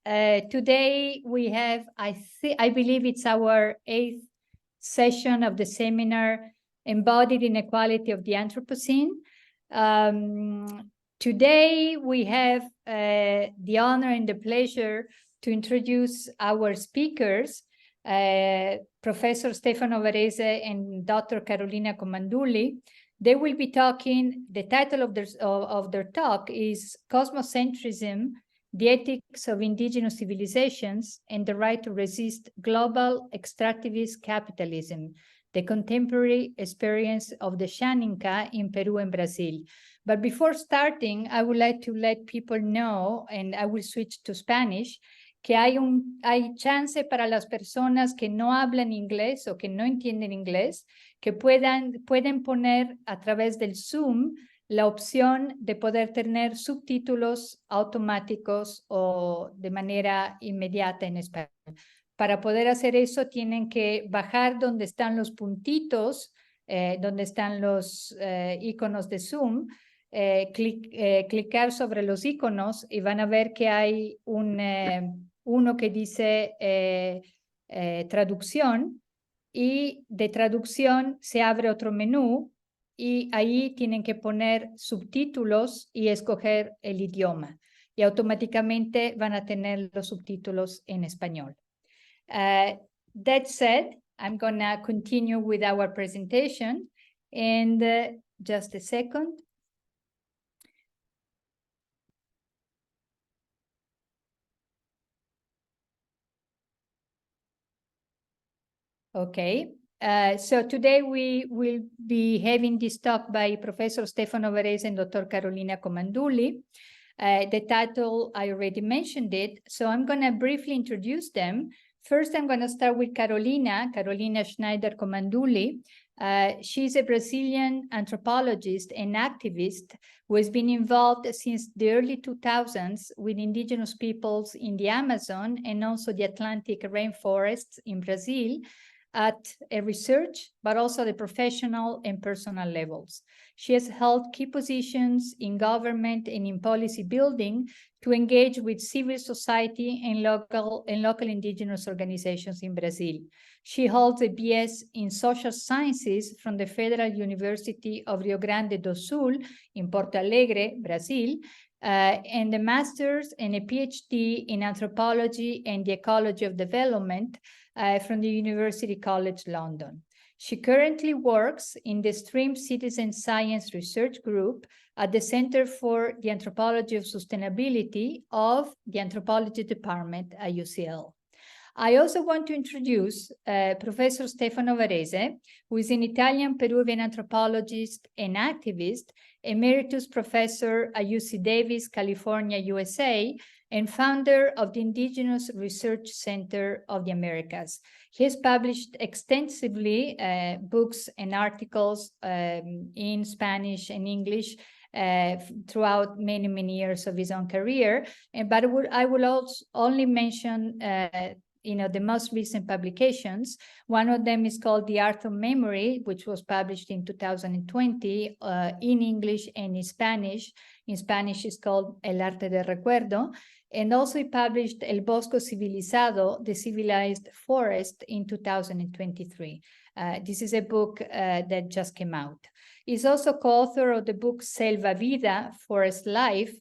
Today we have, I believe it's our 8th session of the seminar, Embodied Inequality of the Anthropocene. Today we have the honor and the pleasure to introduce our speakers, Professor Stefano Varese and Dr. Carolina Comandulli. They will be talking, the title of their talk is Cosmocentrism, the Ethics of Indigenous Civilizations and the Right to Resist Global Extractivist-Capitalism, the Contemporary Experience of the Asháninka in Peru and Brazil. But before starting, I would like to let people know, and I will switch to Spanish, que hay chance para las personas que no hablan inglés o que no entienden inglés, que pueden poner a través del Zoom la opción de poder tener subtítulos automáticos o de manera inmediata en español. Para poder hacer eso tienen que bajar donde están los puntitos, donde están los iconos de Zoom, clicar sobre los iconos y van a ver que hay uno que dice traducción, y de traducción se abre otro menú y ahí tienen que poner subtítulos y escoger el idioma y automáticamente van a tener los subtítulos en español. That said, I'm gonna continue with our presentation, and just a second. Okay, so today we will be having this talk by Professor Stefano Varese and Dr. Carolina Comandulli. The title, I already mentioned it, so I'm going to briefly introduce them. First, I'm going to start with Carolina Schneider Comandulli. She's a Brazilian anthropologist and activist who has been involved since the early 2000s with indigenous peoples in the Amazon and also the Atlantic rainforests in Brazil, at a research, but also the professional and personal levels. She has held key positions in government and in policy building to engage with civil society and local indigenous organizations in Brazil. She holds a BS in social sciences from the Federal University of Rio Grande do Sul in Porto Alegre, Brazil, and a master's and a PhD in anthropology and the ecology of development from the University College London. She currently works in the Stream Citizen Science Research Group at the Center for the Anthropology of Sustainability of the Anthropology Department at UCL. I also want to introduce Professor Stefano Varese, who is an Italian-Peruvian anthropologist and activist, emeritus professor at UC Davis, California, USA, and founder of the Indigenous Research Center of the Americas. He has published extensively books and articles in Spanish and English throughout many years of his own career. But I will also only mention the most recent publications. One of them is called The Art of Memory, which was published in 2020 in English and in Spanish. In Spanish, it's called El Arte del Recuerdo. And also he published El Bosco Civilizado, The Civilized Forest, in 2023. This is a book that just came out. He's also co-author of the book Selva Vida, Forest Life,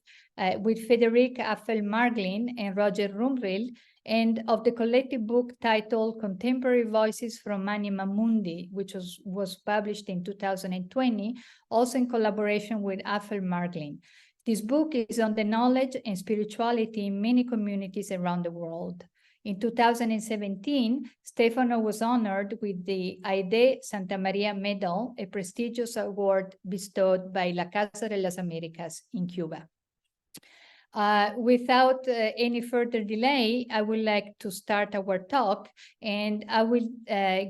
with Frederic Affel-Marglin and Roger Rumrill, and of the collective book titled Contemporary Voices from Anima Mundi, which was published in 2020, also in collaboration with Affel-Marglin. This book is on the knowledge and spirituality in many communities around the world. In 2017, Stefano was honored with the Aide Santa Maria Medal, a prestigious award bestowed by La Casa de las Americas in Cuba. Without any further delay, I would like to start our talk, and I will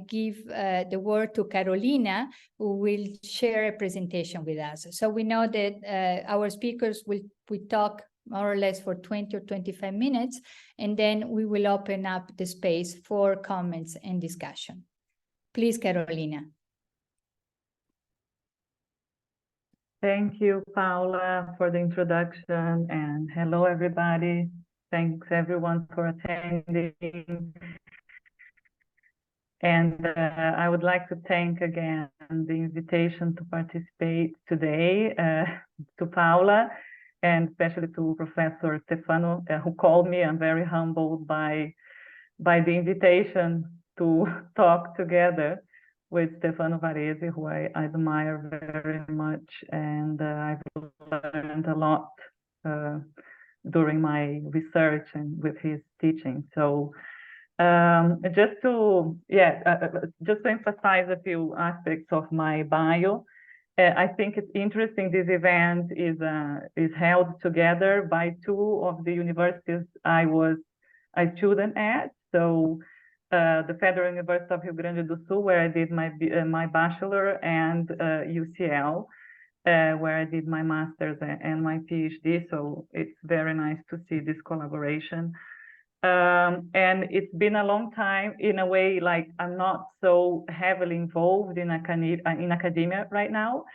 give the word to Carolina, who will share a presentation with us. So we know that our speakers will talk more or less for 20 or 25 minutes, and then we will open up the space for comments and discussion. Please, Carolina. Thank you, Paula, for the introduction, and hello, everybody. Thanks everyone for attending. And I would like to thank again the invitation to participate today to Paula, and especially to Professor Stefano, who called me. I'm very humbled by the invitation to talk together with Stefano Varese, who I admire very much, and I've learned a lot during my research and with his teaching. So just to emphasize a few aspects of my bio, I think it's interesting this event is held together by two of the universities I was a student at. So the Federal University of Rio Grande do Sul, where I did my bachelor, and UCL, where I did my master's and my PhD. So it's very nice to see this collaboration. And it's been a long time in a way, like I'm not so heavily involved in academia right now.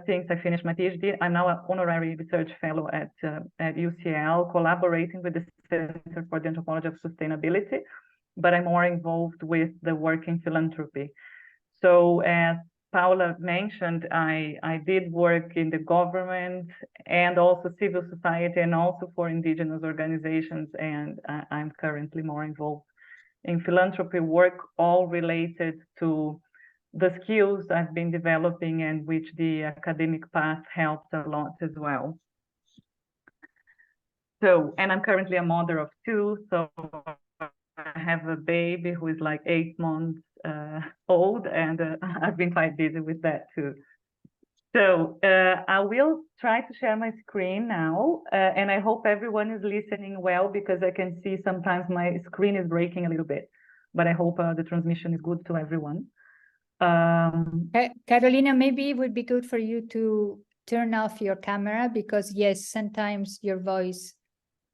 Since I finished my PhD, I'm now an honorary research fellow at UCL, collaborating with the Center for the Anthropology of Sustainability, but I'm more involved with the work in philanthropy. So as Paula mentioned, I did work in the government and also civil society, and also for indigenous organizations, and I'm currently more involved in philanthropy work, all related to the skills I've been developing, and which the academic path helped a lot as well. So, and I'm currently a mother of two, so I have a baby who is like 8 months old, and I've been quite busy with that too. So I will try to share my screen now, and I hope everyone is listening well, because I can see sometimes my screen is breaking a little bit, but I hope the transmission is good to everyone. Carolina, maybe it would be good for you to turn off your camera, because yes, sometimes your voice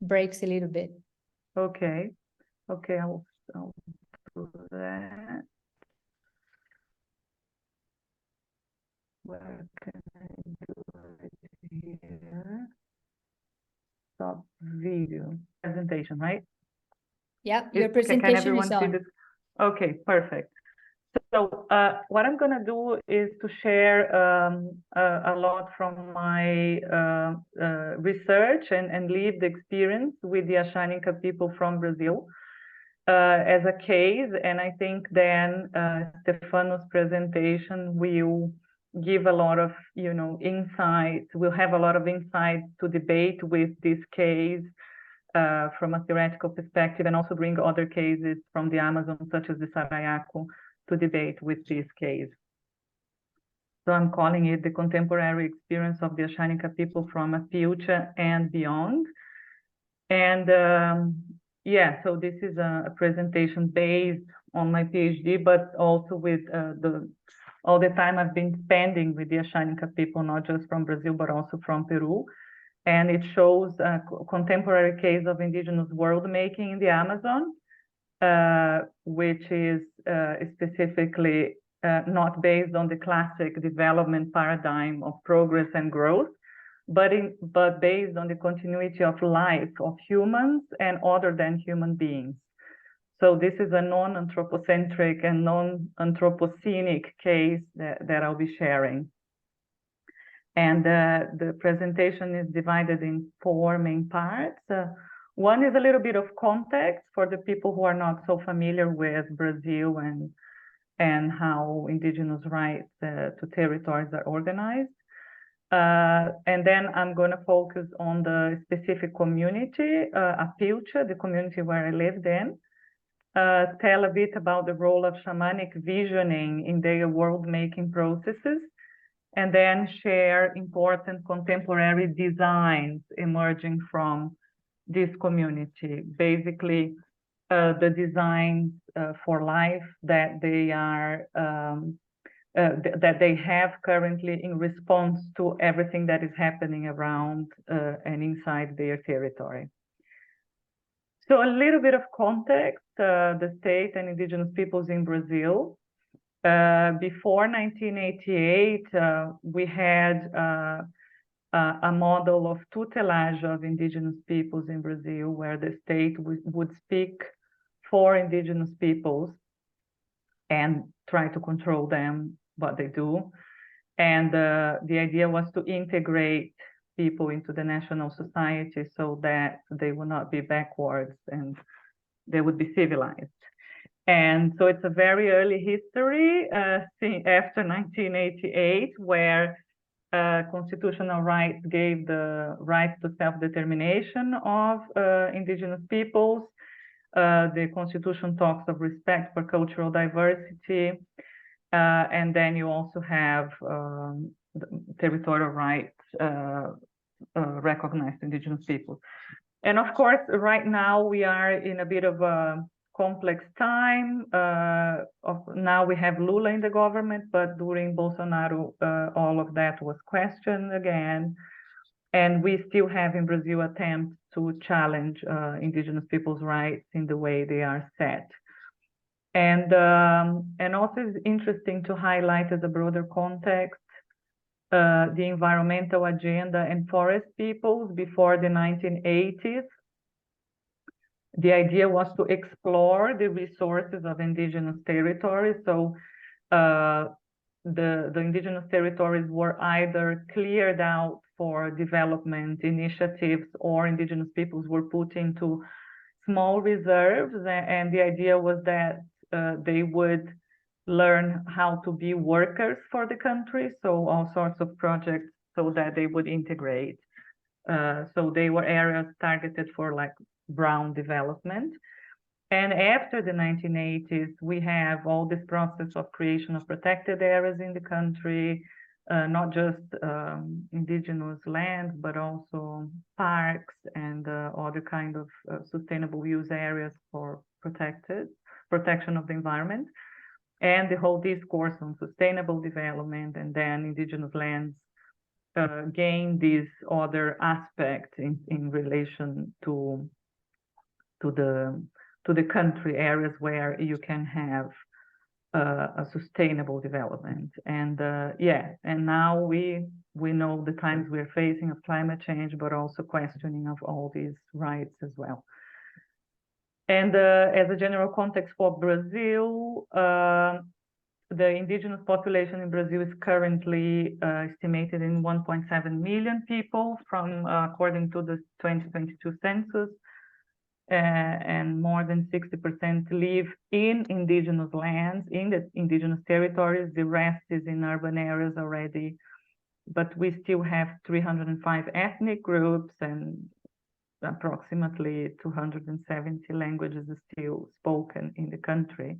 breaks a little bit. Okay, I'll do that. Where can I do it here? Stop video presentation, right? Yeah, your presentation is on. This? Okay, perfect. So what I'm going to do is to share a lot from my research and lived experience with the Asháninka people from Brazil as a case. And I think then Stefano's presentation will give a lot of, insights. We'll have a lot of insights to debate with this case from a theoretical perspective, and also bring other cases from the Amazon, such as the Sarayaku, to debate with this case. So I'm calling it the contemporary experience of the Asháninka people from Mapuche and beyond. And so this is a presentation based on my PhD, but also with all the time I've been spending with the Asháninka people, not just from Brazil, but also from Peru. And it shows a contemporary case of indigenous world making in the Amazon, which is specifically not based on the classic development paradigm of progress and growth, but based on the continuity of life of humans and other than human beings. So this is a non-anthropocentric and non-anthropocenic case that I'll be sharing. And the presentation is divided in 4 main parts. One is a little bit of context for the people who are not so familiar with Brazil and how indigenous rights to territories are organized. And then I'm going to focus on the specific community, Mapuche, the community where I lived in, tell a bit about the role of shamanic visioning in their world-making processes, and then share important contemporary designs emerging from this community. Basically, the designs for life that they are that they have currently in response to everything that is happening around and inside their territory. So a little bit of context: the state and indigenous peoples in Brazil. Before 1988, we had a model of tutelage of indigenous peoples in Brazil, where the state would speak for indigenous peoples and try to control them, what they do. And the idea was to integrate people into the national society so that they would not be backwards and they would be civilized. And so it's a very early history after 1988, where constitutional rights gave the right to self-determination of indigenous peoples. The constitution talks of respect for cultural diversity. And then you also have territorial rights recognized indigenous people. And of course, right now we are in a bit of a complex time. Now we have Lula in the government, but during Bolsonaro, all of that was questioned again. And we still have in Brazil attempts to challenge indigenous people's rights in the way they are set. And also it's interesting to highlight as a broader context the environmental agenda and forest peoples before the 1980s. The idea was to explore the resources of indigenous territories. So the indigenous territories were either cleared out for development initiatives, or indigenous peoples were put into small reserves. And the idea was that they would learn how to be workers for the country. So all sorts of projects so that they would integrate. So they were areas targeted for like brown development. And after the 1980s, we have all this process of creation of protected areas in the country, not just indigenous land, but also parks and other kind of sustainable use areas for protection of the environment. And the whole discourse on sustainable development, and then indigenous lands gain this other aspect in relation to the country areas where you can have a sustainable development. And and now we know the times we're facing of climate change, but also questioning of all these rights as well. And as a general context for Brazil, the indigenous population in Brazil is currently estimated in 1.7 million people according to the 2022 census. And more than 60% live in indigenous lands, in the indigenous territories. The rest is in urban areas already. But we still have 305 ethnic groups, and approximately 270 languages are still spoken in the country.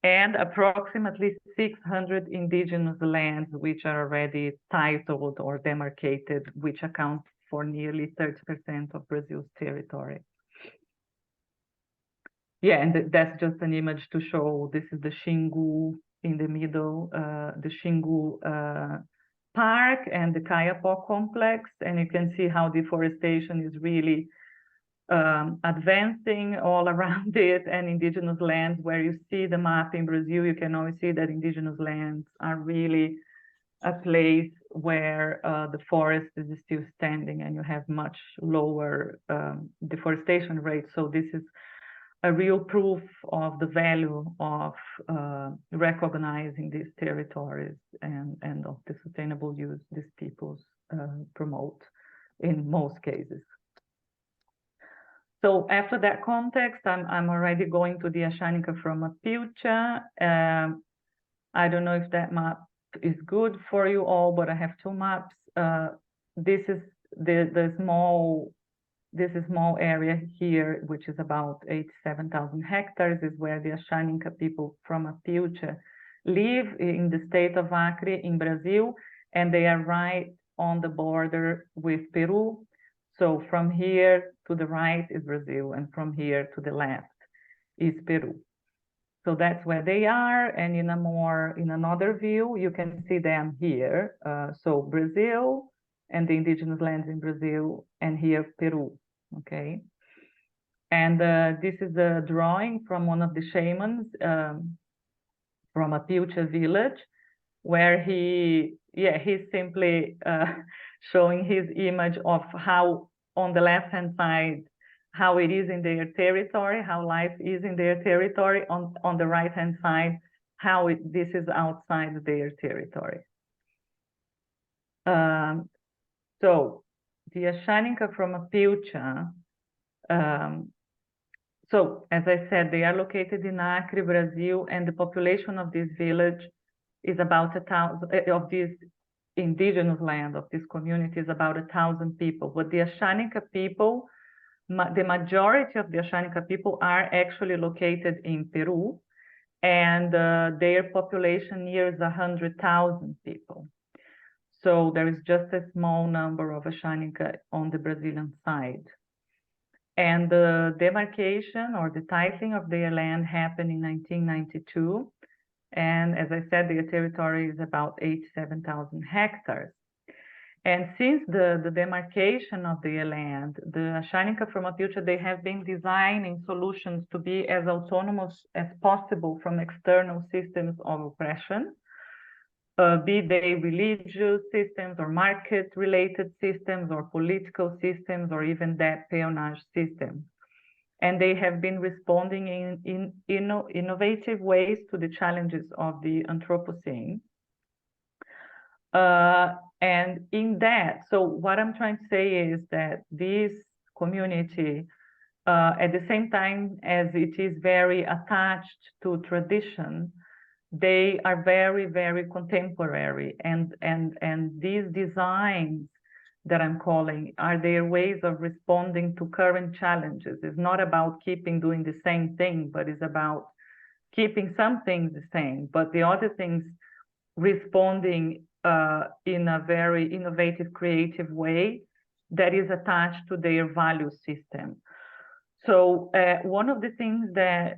And approximately 600 indigenous lands, which are already titled or demarcated, which account for nearly 30% of Brazil's territory. Yeah, and that's just an image to show this is the Xingu in the middle, the Xingu Park and the Kayapó complex. And you can see how deforestation is really advancing all around it, and indigenous lands, where you see the map in Brazil, you can always see that indigenous lands are really a place where the forest is still standing and you have much lower deforestation rates. So this is a real proof of the value of recognizing these territories and of the sustainable use these peoples promote in most cases. So after that context, I'm already going to the Asháninka from Mapuche. I don't know if that map is good for you all, but I have two maps. This is the small area here, which is about 87,000 hectares, is where the Asháninka people from Mapuche live in the state of Acre in Brazil, and they are right on the border with Peru. So from here to the right is Brazil, and from here to the left is Peru. So that's where they are, and in another view, you can see them here. So Brazil and the indigenous lands in Brazil, and here Peru, okay? And this is a drawing from one of the shamans from a Mapuche village. where he's simply showing his image of how, on the left-hand side, how it is in their territory, how life is in their territory, on the right-hand side, how this is outside their territory. So the Asháninka from Apilcha, so as I said, they are located in Acre, Brazil, and the population of this village is about 1,000, of this indigenous land, of this community, is about 1,000 people. But the Asháninka people, the majority of the Asháninka people are actually located in Peru, and their population nears 100,000 people. So there is just a small number of Asháninka on the Brazilian side. And the demarcation or the titling of their land happened in 1992. And as I said, their territory is about 87,000 hectares. And since the demarcation of their land, the Asháninka from Apilcha, they have been designing solutions to be as autonomous as possible from external systems of oppression, be they religious systems or market-related systems or political systems or even debt peonage systems. And they have been responding in innovative ways to the challenges of the Anthropocene. And in that, so what I'm trying to say is that this community, at the same time as it is very attached to tradition, they are very, very contemporary. And these designs that I'm calling are their ways of responding to current challenges. It's not about doing the same thing, but it's about keeping some things the same, but the other things responding in a very innovative, creative way that is attached to their value system. So one of the things that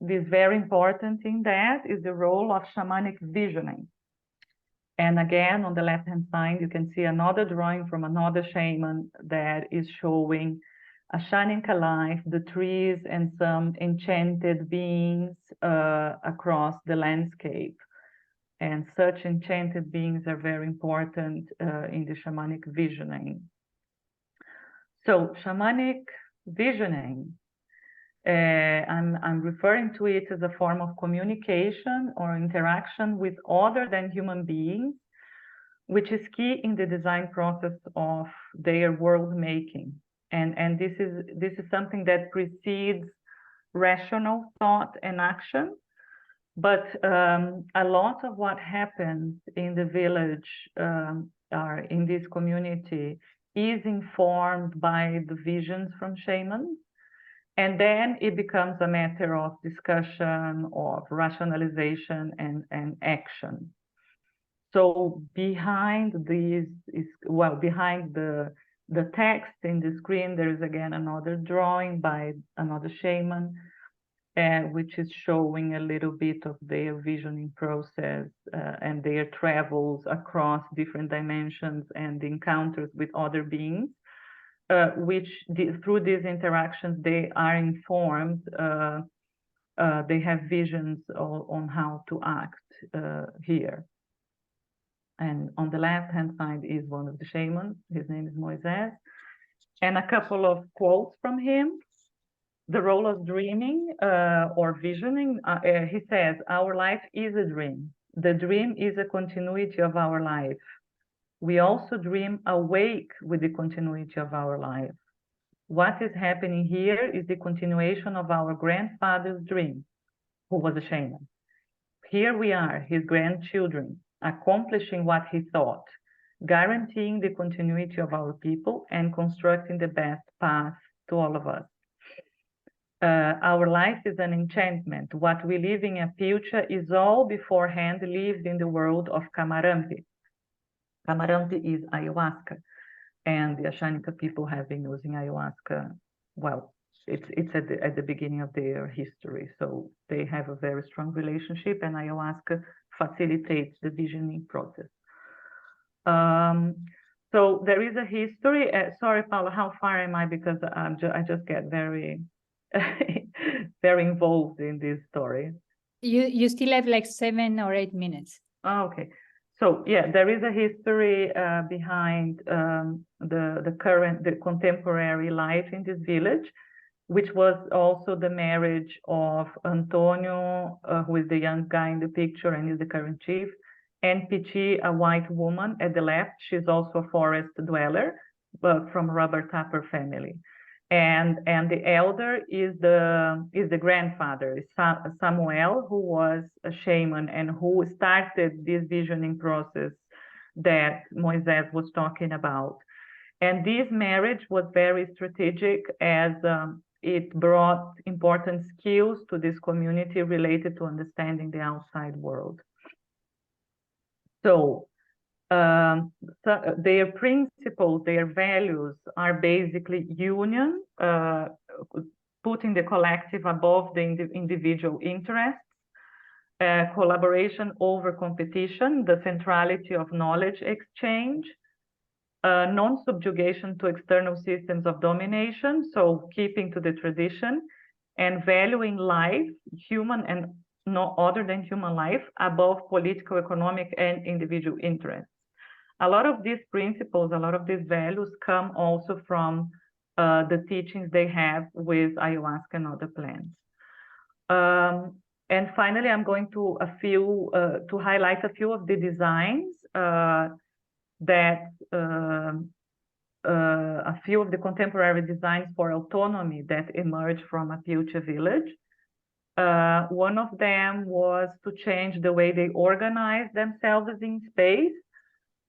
is very important in that is the role of shamanic visioning. And again, on the left-hand side, you can see another drawing from another shaman that is showing Asháninka life, the trees, and some enchanted beings across the landscape. And such enchanted beings are very important in the shamanic visioning. So shamanic visioning, I'm referring to it as a form of communication or interaction with other than human beings, which is key in the design process of their world making. And this is something that precedes rational thought and action. But a lot of what happens in the village or in this community is informed by the visions from shamans. And then it becomes a matter of discussion, of rationalization and action. So behind these behind the text in the screen, there is again another drawing by another shaman, which is showing a little bit of their visioning process and their travels across different dimensions and encounters with other beings, which through these interactions, they are informed, they have visions on how to act here. And on the left-hand side is one of the shamans, his name is Moisés, and a couple of quotes from him. The role of dreaming or visioning, he says, our life is a dream. The dream is a continuity of our life. We also dream awake with the continuity of our life. What is happening here is the continuation of our grandfather's dream, who was a shaman. Here we are, his grandchildren, accomplishing what he thought, guaranteeing the continuity of our people and constructing the best path to all of us. Our life is an enchantment. What we live in Apilcha is all beforehand lived in the world of Camarampi. Camarampi is ayahuasca, and the Asháninka people have been using ayahuasca. Well, it's at the beginning of their history, so they have a very strong relationship, and ayahuasca facilitates the visioning process. So there is a history. Sorry, Paula, how far am I? Because I just get very very involved in this story. You still have like 7 or 8 minutes. Oh, okay. So yeah, there is a history behind the contemporary life in this village, which was also the marriage of Antonio, who is the young guy in the picture and is the current chief, and Pichi, a white woman at the left. She's also a forest dweller, but from a rubber tapper family. And the elder is the grandfather, Samuel, who was a shaman and who started this visioning process that Moisés was talking about. And this marriage was very strategic as it brought important skills to this community related to understanding the outside world. So their principles, their values are basically union, putting the collective above the individual interests, collaboration over competition, the centrality of knowledge exchange, non-subjugation to external systems of domination, so keeping to the tradition, and valuing life, human and no other than human life, above political, economic, and individual interests. A lot of these principles, a lot of these values come also from the teachings they have with ayahuasca and other plants. And finally, I'm going to highlight a few of the designs that a few of the contemporary designs for autonomy that emerged from Apiucha village. One of them was to change the way they organize themselves in space.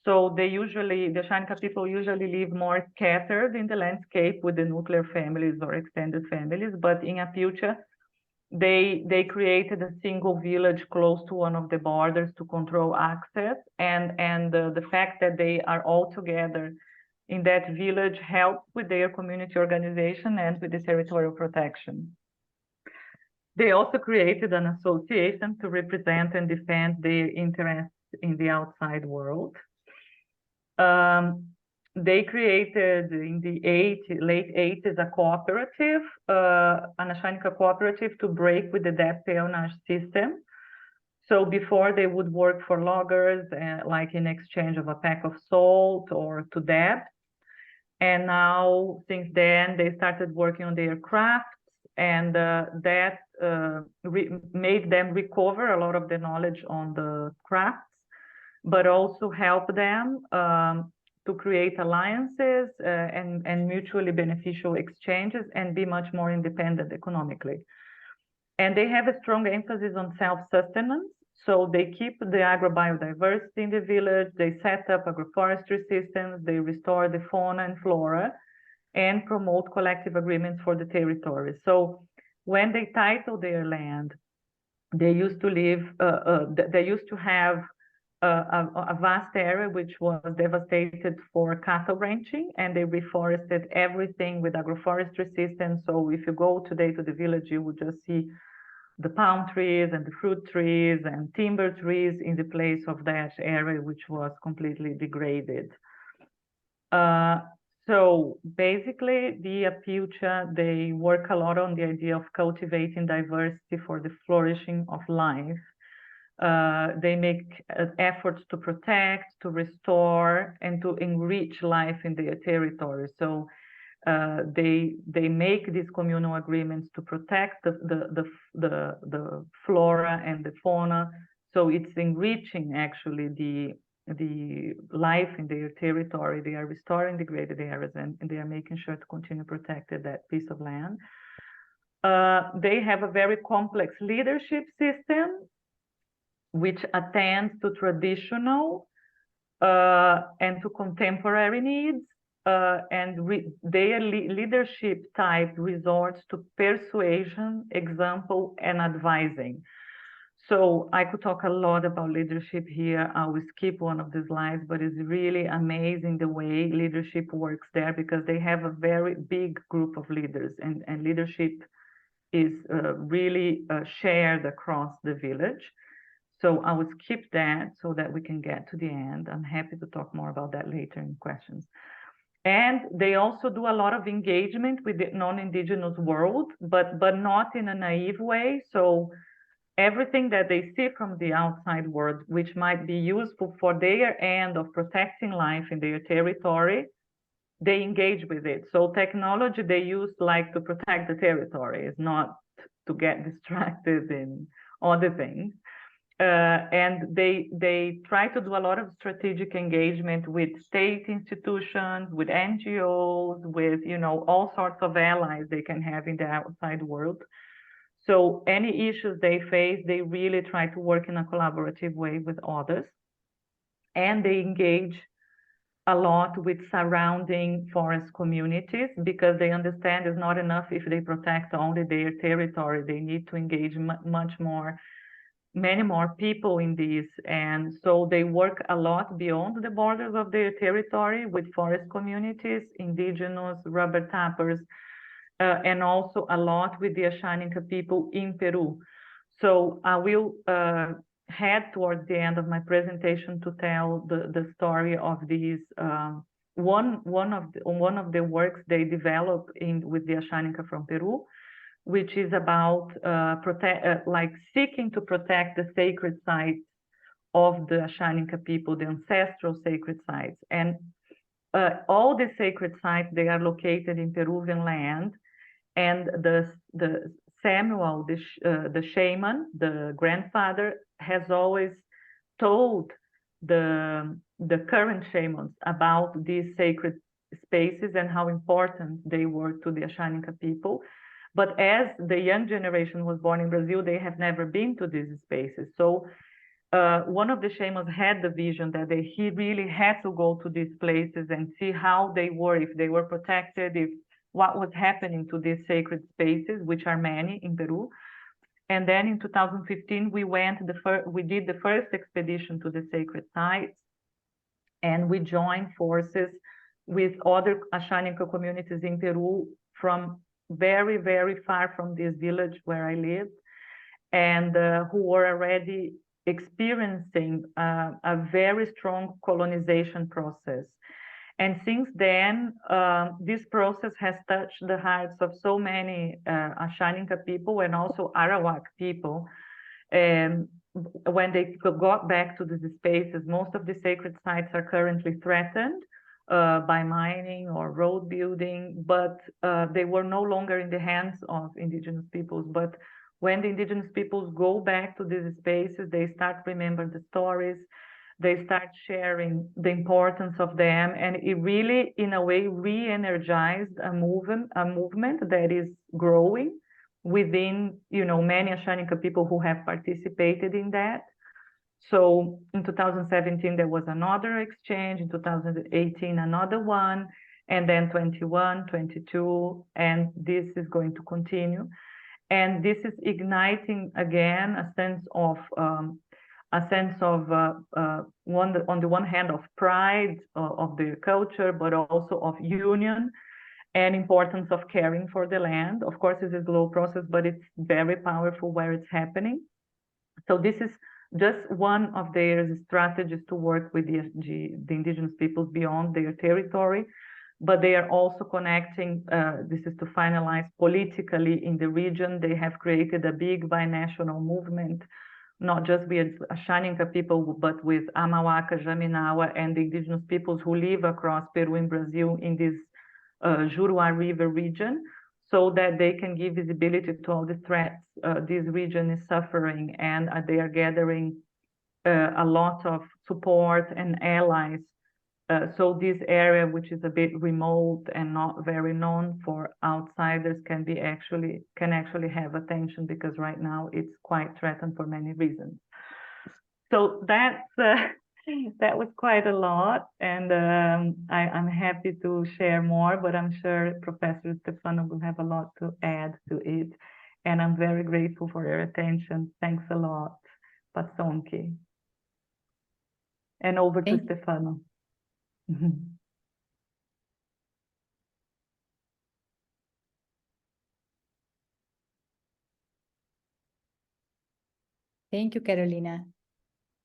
So the Asháninka people usually live more scattered in the landscape with the nuclear families or extended families, but in Apiucha, they created a single village close to one of the borders to control access, and the fact that they are all together in that village helps with their community organization and with the territorial protection. They also created an association to represent and defend their interests in the outside world. They created in the late 80s a cooperative, an Asháninka cooperative, to break with the debt peonage system. So before they would work for loggers, like in exchange of a pack of salt or to debt. And now, since then, they started working on their crafts, and that made them recover a lot of the knowledge on the crafts, but also help them to create alliances and mutually beneficial exchanges and be much more independent economically. And they have a strong emphasis on self-sustenance. So they keep the agrobiodiversity in the village, they set up agroforestry systems, they restore the fauna and flora, and promote collective agreements for the territory. So when they title their land, they used to have a vast area which was devastated for cattle ranching, and they reforested everything with agroforestry systems. So if you go today to the village, you would just see the palm trees and the fruit trees and timber trees in the place of that area which was completely degraded. So basically, the Apiucha, they work a lot on the idea of cultivating diversity for the flourishing of life. They make efforts to protect, to restore, and to enrich life in their territory. So they make these communal agreements to protect the flora and the fauna. So it's enriching actually the life in their territory. They are restoring degraded areas, and they are making sure to continue protecting that piece of land. They have a very complex leadership system which attends to traditional and to contemporary needs. Their leadership type resorts to persuasion, example, and advising. So I could talk a lot about leadership here. I will skip one of the slides, but it's really amazing the way leadership works there, because they have a very big group of leaders, and leadership is really shared across the village. So I will skip that so that we can get to the end. I'm happy to talk more about that later in questions. And they also do a lot of engagement with the non-Indigenous world, but not in a naive way. So everything that they see from the outside world, which might be useful for their end of protecting life in their territory, they engage with it. So technology they use like to protect the territory, is not to get distracted in other things. And they try to do a lot of strategic engagement with state institutions, with NGOs, with all sorts of allies they can have in the outside world. So any issues they face, they really try to work in a collaborative way with others. And they engage a lot with surrounding forest communities, because they understand it's not enough if they protect only their territory. They need to engage many more people in this. And so they work a lot beyond the borders of their territory with forest communities, indigenous, rubber tappers, and also a lot with the Asháninka people in Peru. So I will head towards the end of my presentation to tell the story of these one of the works they developed with the Asháninka from Peru, which is about seeking to protect the sacred sites of the Asháninka people, the ancestral sacred sites. And all the sacred sites, they are located in Peruvian land, and the Samuel, the shaman, the grandfather, has always told the current shamans about these sacred spaces and how important they were to the Asháninka people. But as the young generation was born in Brazil, they have never been to these spaces. So one of the shamans had the vision that he really had to go to these places and see how they were, if they were protected, what was happening to these sacred spaces, which are many in Peru. And then in 2015, we did the first expedition to the sacred sites, and we joined forces with other Asháninka communities in Peru from very, very far from this village where I lived, and who were already experiencing a very strong colonization process. And since then, this process has touched the hearts of so many Asháninka people and also Arawak people. And when they got back to these spaces, most of the sacred sites are currently threatened by mining or road building, but they were no longer in the hands of indigenous peoples. But when the indigenous peoples go back to these spaces, they start remembering the stories, they start sharing the importance of them, and it really, in a way, re-energized a movement that is growing within, many Asháninka people who have participated in that. So in 2017, there was another exchange, in 2018, another one, and then 21, 22, and this is going to continue. And this is igniting again a sense of on the one hand of pride of the culture, but also of union and importance of caring for the land. Of course, it's a slow process, but it's very powerful where it's happening. So this is just one of their strategies to work with the indigenous peoples beyond their territory, but they are also connecting, this is to finalize politically in the region. They have created a big binational movement, not just with Asháninka people, but with Amawaka, Jaminawa, and the indigenous peoples who live across Peru and Brazil in this Juruá River region, so that they can give visibility to all the threats this region is suffering, and they are gathering a lot of support and allies. So this area, which is a bit remote and not very known for outsiders, can actually have attention, because right now it's quite threatened for many reasons. So that's that was quite a lot, and I'm happy to share more, but I'm sure Professor Stefano will have a lot to add to it, and I'm very grateful for your attention. Thanks a lot, Pasonki. And over to Stefano. Thank you, Carolina.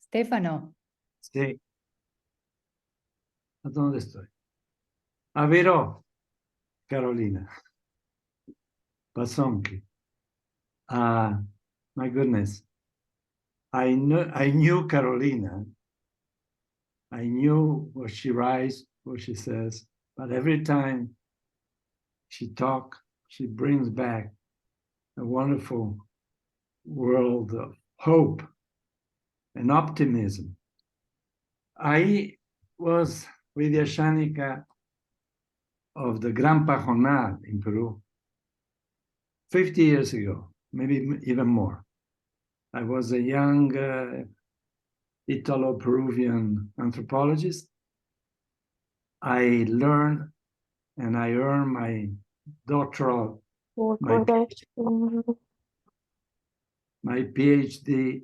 Stefano. Sí. ¿A dónde estoy? Avero, Carolina. Pasonki. My goodness. I knew Carolina. I knew what she writes, what she says, but every time she talks, she brings back a wonderful world of hope and optimism. I was with the Asháninka of the Gran Pajonal in Peru 50 years ago, maybe even more. I was a young Italo-Peruvian anthropologist. I learned and I earned my doctoral, my PhD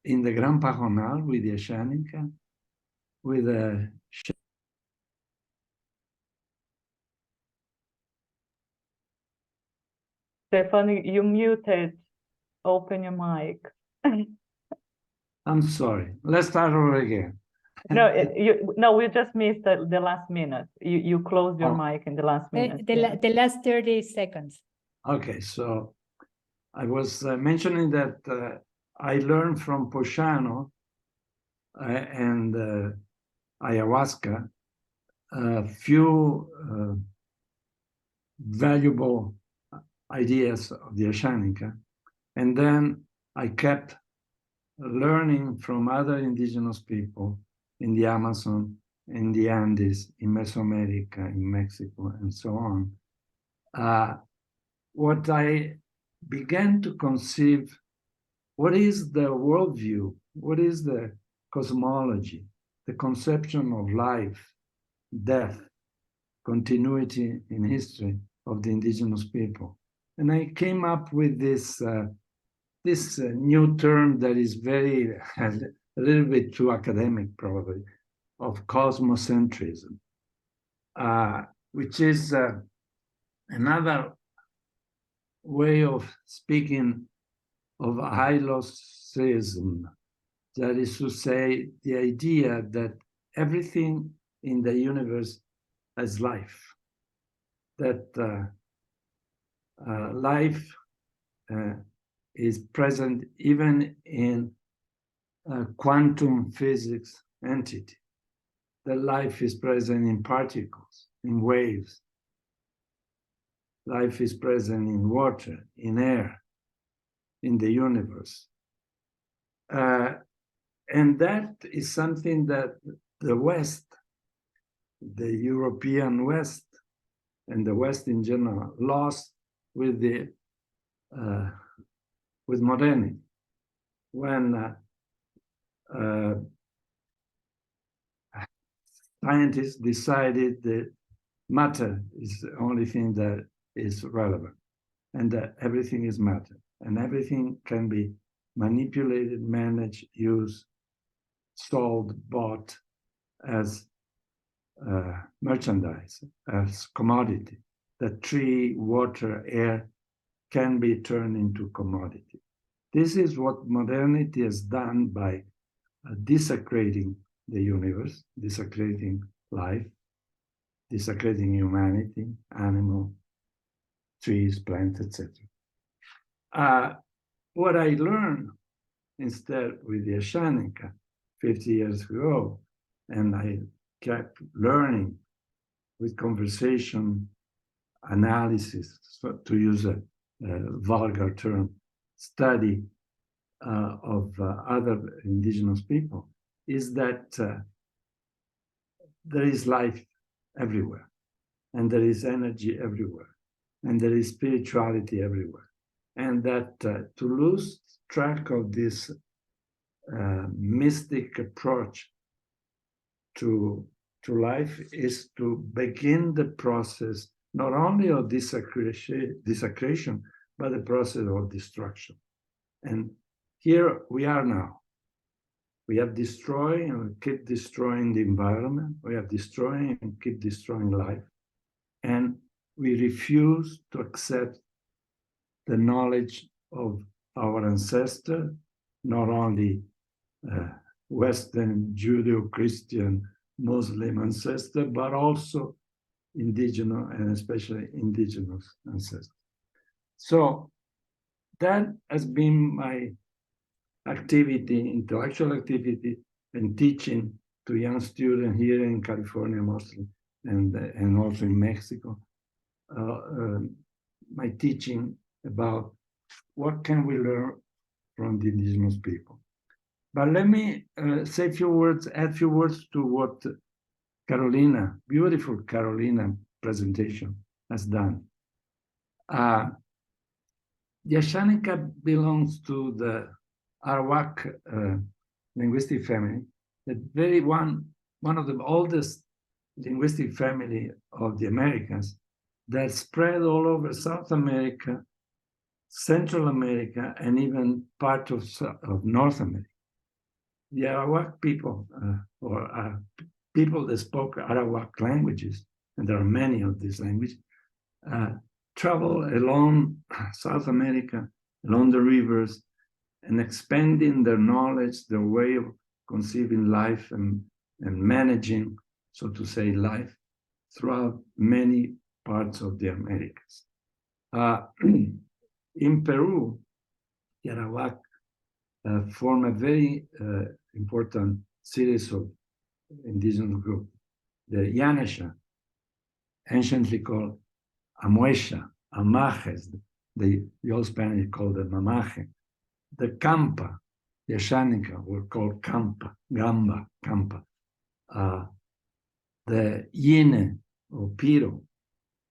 in the Gran Pajonal with the Asháninka, with a Stefano, you muted. Open your mic. I'm sorry. Let's start over again. No, we just missed the last minute. You closed your mic in the last minute. The last 30 seconds. Okay, so I was mentioning that I learned from Pochano and ayahuasca a few valuable ideas of the Asháninka, and then I kept learning from other indigenous people in the Amazon, in the Andes, in Mesoamerica, in Mexico, and so on. What I began to conceive, what is the worldview? What is the cosmology, the conception of life, death, continuity in history of the indigenous people? And I came up with this new term that is very, a little bit too academic probably, of cosmocentrism, which is another way of speaking of hylocism, that is to say, the idea that everything in the universe has life, that life is present even in quantum physics entity, that life is present in particles, in waves, life is present in water, in air, in the universe. And that is something that the West, the European West, and the West in general, lost with the with modernity, when scientists decided that matter is the only thing that is relevant, and that everything is matter, and everything can be manipulated, managed, used, sold, bought as merchandise, as commodity. That tree, water, air can be turned into commodity. This is what modernity has done by desecrating the universe, desecrating life, desecrating humanity, animal, trees, plants, etc. What I learned instead with the Asháninka 50 years ago, and I kept learning with conversation, analysis, so to use a vulgar term, study of other indigenous people, is that there is life everywhere, and there is energy everywhere, and there is spirituality everywhere, and that to lose track of this mystic approach to life is to begin the process not only of desecration, but the process of destruction. And here we are now. We have destroyed and keep destroying the environment. We have destroying and keep destroying life. And we refuse to accept the knowledge of our ancestors, not only Western, Judeo-Christian, Muslim ancestor, but also indigenous and especially indigenous ancestors. So that has been my activity, intellectual activity, and teaching to young students here in California mostly, and also in Mexico. My teaching about what can we learn from the indigenous people. But let me say a few words, add a few words to what Carolina, beautiful Carolina presentation has done. The Asháninka belongs to the Arawak linguistic family, the one of the oldest linguistic family of the Americas that spread all over South America, Central America, and even part of North America. The Arawak people, or people that spoke Arawak languages, and there are many of these languages, travel along South America, along the rivers, and expanding their knowledge, their way of conceiving life and managing, so to say, life throughout many parts of the Americas. In Peru, the Arawak form a very important series of indigenous groups. The Yanesha, anciently called Amuesha, Amajes, the old Spanish called them Mamaje. The Campa, the Asháninka were called Campa, Gamba, Campa. The Yine or Piro.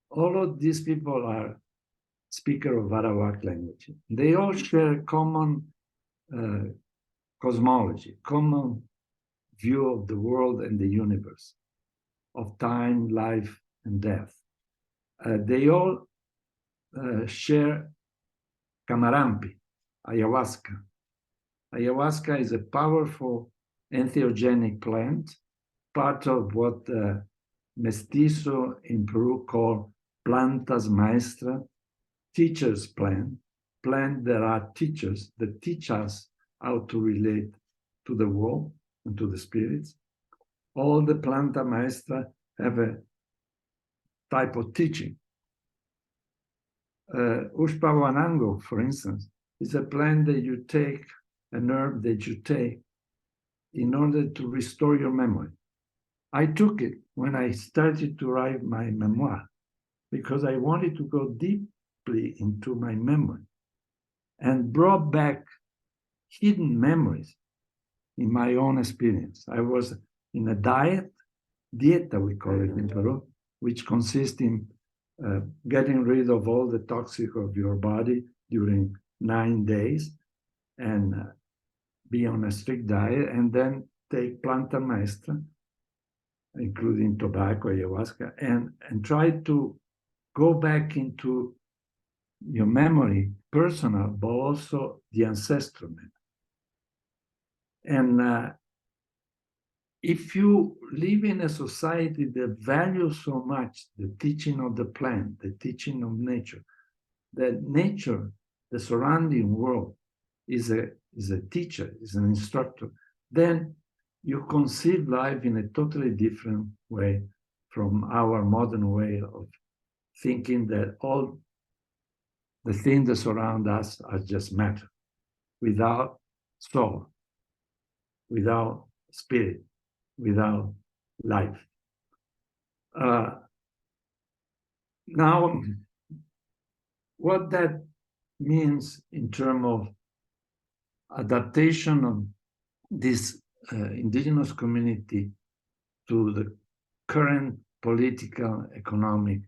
All of these people are speakers of Arawak language. They all share common cosmology, common view of the world and the universe, of time, life, and death. They all share Camarampi, ayahuasca. Ayahuasca is a powerful entheogenic plant, part of what Mestizo in Peru call plantas maestra, teachers plant that are teachers that teach us how to relate to the world and to the spirits. All the planta maestra have a type of teaching. Ushpawanango, for instance, is a plant that you take, an herb that you take in order to restore your memory. I took it when I started to write my memoir because I wanted to go deeply into my memory and brought back hidden memories in my own experience. I was in a dieta we call it in Peru, which consists in getting rid of all the toxic of your body during 9 days and be on a strict diet, and then take planta maestra, including tobacco, ayahuasca, and try to go back into your memory, personal, but also the ancestral memory. And if you live in a society that values so much the teaching of the plant, the teaching of nature, that nature, the surrounding world, is a teacher, is an instructor, then you conceive life in a totally different way from our modern way of thinking that all the things that surround us are just matter, without soul, without spirit, without life. Now, what that means in terms of adaptation of this indigenous community to the current political, economic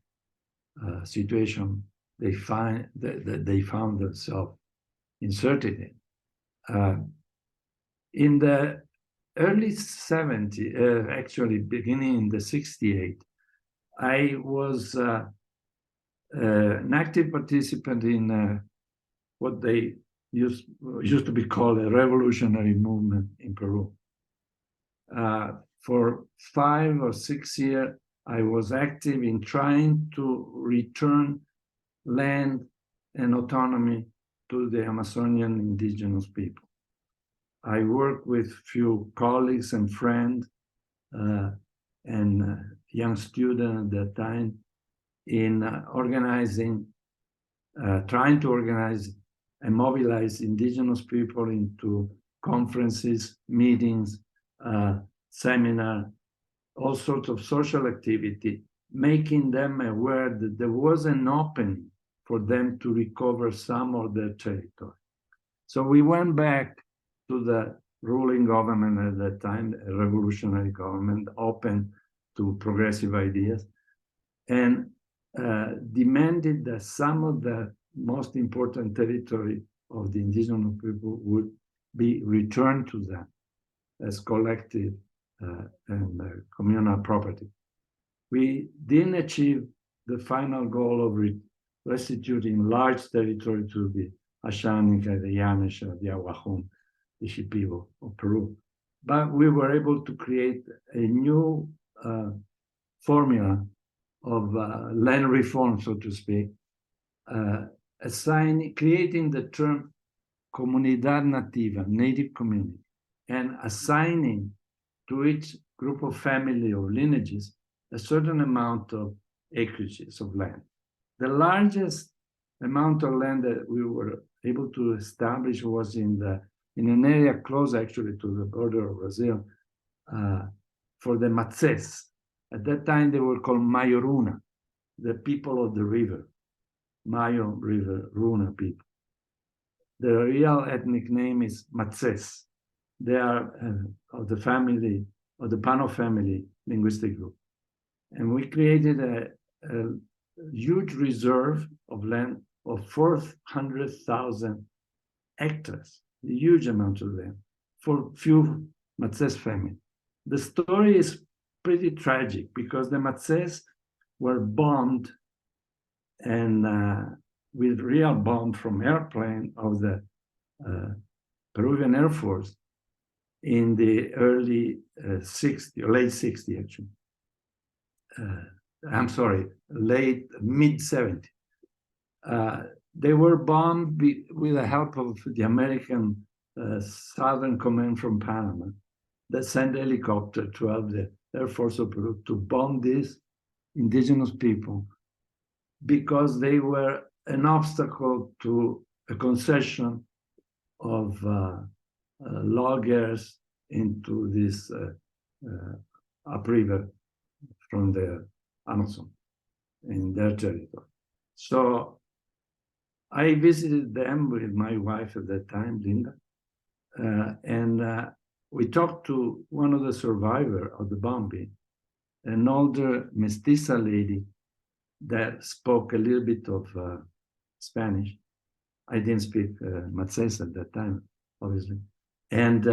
situation they found themselves inserted in. In the early 70s, actually beginning in the 68, I was an active participant in what they used to be called a revolutionary movement in Peru. For 5 or 6 years, I was active in trying to return land and autonomy to the Amazonian indigenous people. I worked with few colleagues and friends and young students at that time in trying to organize and mobilize indigenous people into conferences, meetings, seminars, all sorts of social activity, making them aware that there was an opening for them to recover some of their territory. So we went back to the ruling government at that time, a revolutionary government, open to progressive ideas, and demanded that some of the most important territory of the indigenous people would be returned to them as collective and communal property. We didn't achieve the final goal of restituting large territory to the Asháninka, the Yamasha, the Aguajón, the Shipibo of Peru. But we were able to create a new formula of land reform, so to speak, creating the term comunidad nativa, native community, and assigning to each group of family or lineages a certain amount of acreages of land. The largest amount of land that we were able to establish was in an area close actually to the border of Brazil for the Matzés. At that time, they were called Mayoruna, the people of the river, Mayo River, Runa people. The real ethnic name is Matzés. They are of the family, of the Pano family linguistic group. And we created a huge reserve of land of 400,000 hectares, a huge amount of land for few Matzés family. The story is pretty tragic because the Matzés were bombed and with real bomb from airplane of the Peruvian Air Force in the early 60s, or late 60s actually. I'm sorry, late mid-70s. They were bombed with the help of the American Southern Command from Panama that sent a helicopter to help the Air Force of Peru to bomb these indigenous people because they were an obstacle to a concession of loggers into this upriver from the Amazon in their territory. So I visited them with my wife at that time, Linda, and we talked to one of the survivors of the bombing, an older mestiza lady that spoke a little bit of Spanish. I didn't speak Matzés at that time, obviously. And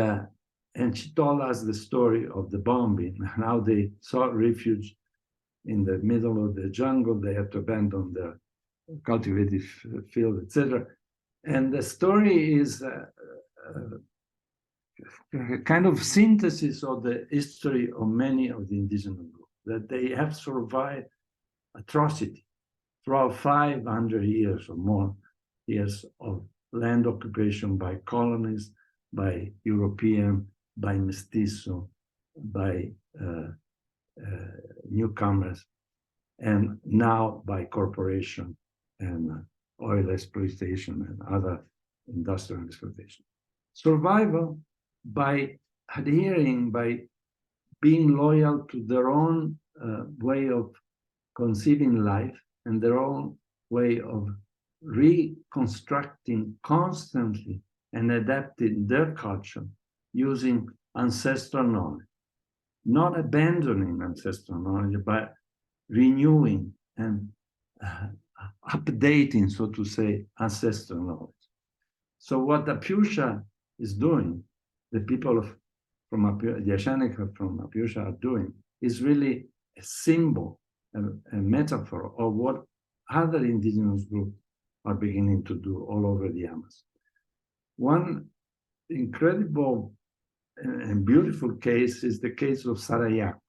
she told us the story of the bombing and how they sought refuge in the middle of the jungle. They had to abandon their cultivated field, etc. And the story is a kind of synthesis of the history of many of the indigenous groups, that they have survived atrocity throughout 500 years or more years of land occupation by colonists, by European, by mestizo, by newcomers, and now by corporation and oil exploitation and other industrial exploitation. Survival by adhering, by being loyal to their own way of conceiving life and their own way of reconstructing constantly and adapting their culture using ancestral knowledge, not abandoning ancestral knowledge, but renewing and updating, so to say, ancestral knowledge. So what Apusha is doing, the people from Apusha, the Asháninka from Apusha are doing, is really a symbol, a metaphor of what other indigenous groups are beginning to do all over the Amazon. One incredible and beautiful case is the case of Sarayaco.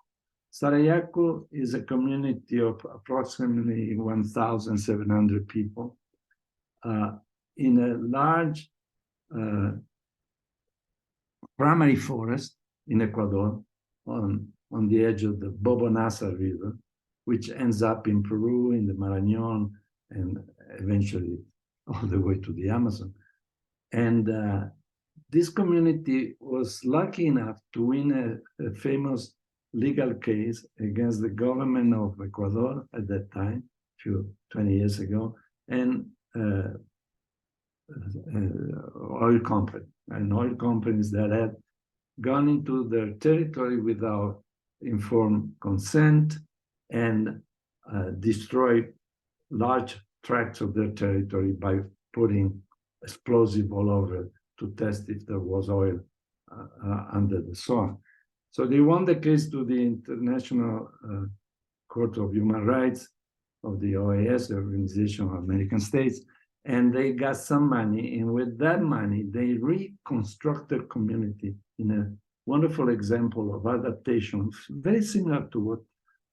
Sarayaco is a community of approximately 1,700 people in a large primary forest in Ecuador on the edge of the Bobonasa River, which ends up in Peru, in the Marañón, and eventually all the way to the Amazon. And this community was lucky enough to win a famous legal case against the government of Ecuador at that time, 20 years ago, and oil companies that had gone into their territory without informed consent and destroyed large tracts of their territory by putting explosive all over to test if there was oil under the soil. So they won the case to the International Court of Human Rights of the OAS, the Organization of American States, and they got some money. And with that money, they reconstructed community in a wonderful example of adaptation, very similar to what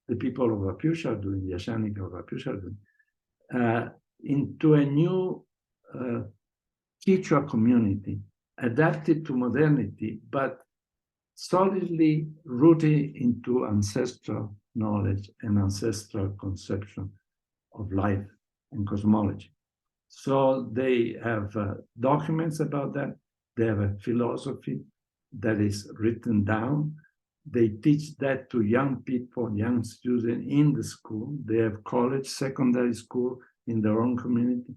the people of Apusha are doing, the Asháninka of Apusha are doing, into a new Quechua community, adapted to modernity, but solidly rooted into ancestral knowledge and ancestral conception of life and cosmology. So they have documents about that. They have a philosophy that is written down. They teach that to young people, young students in the school. They have college, secondary school in their own community.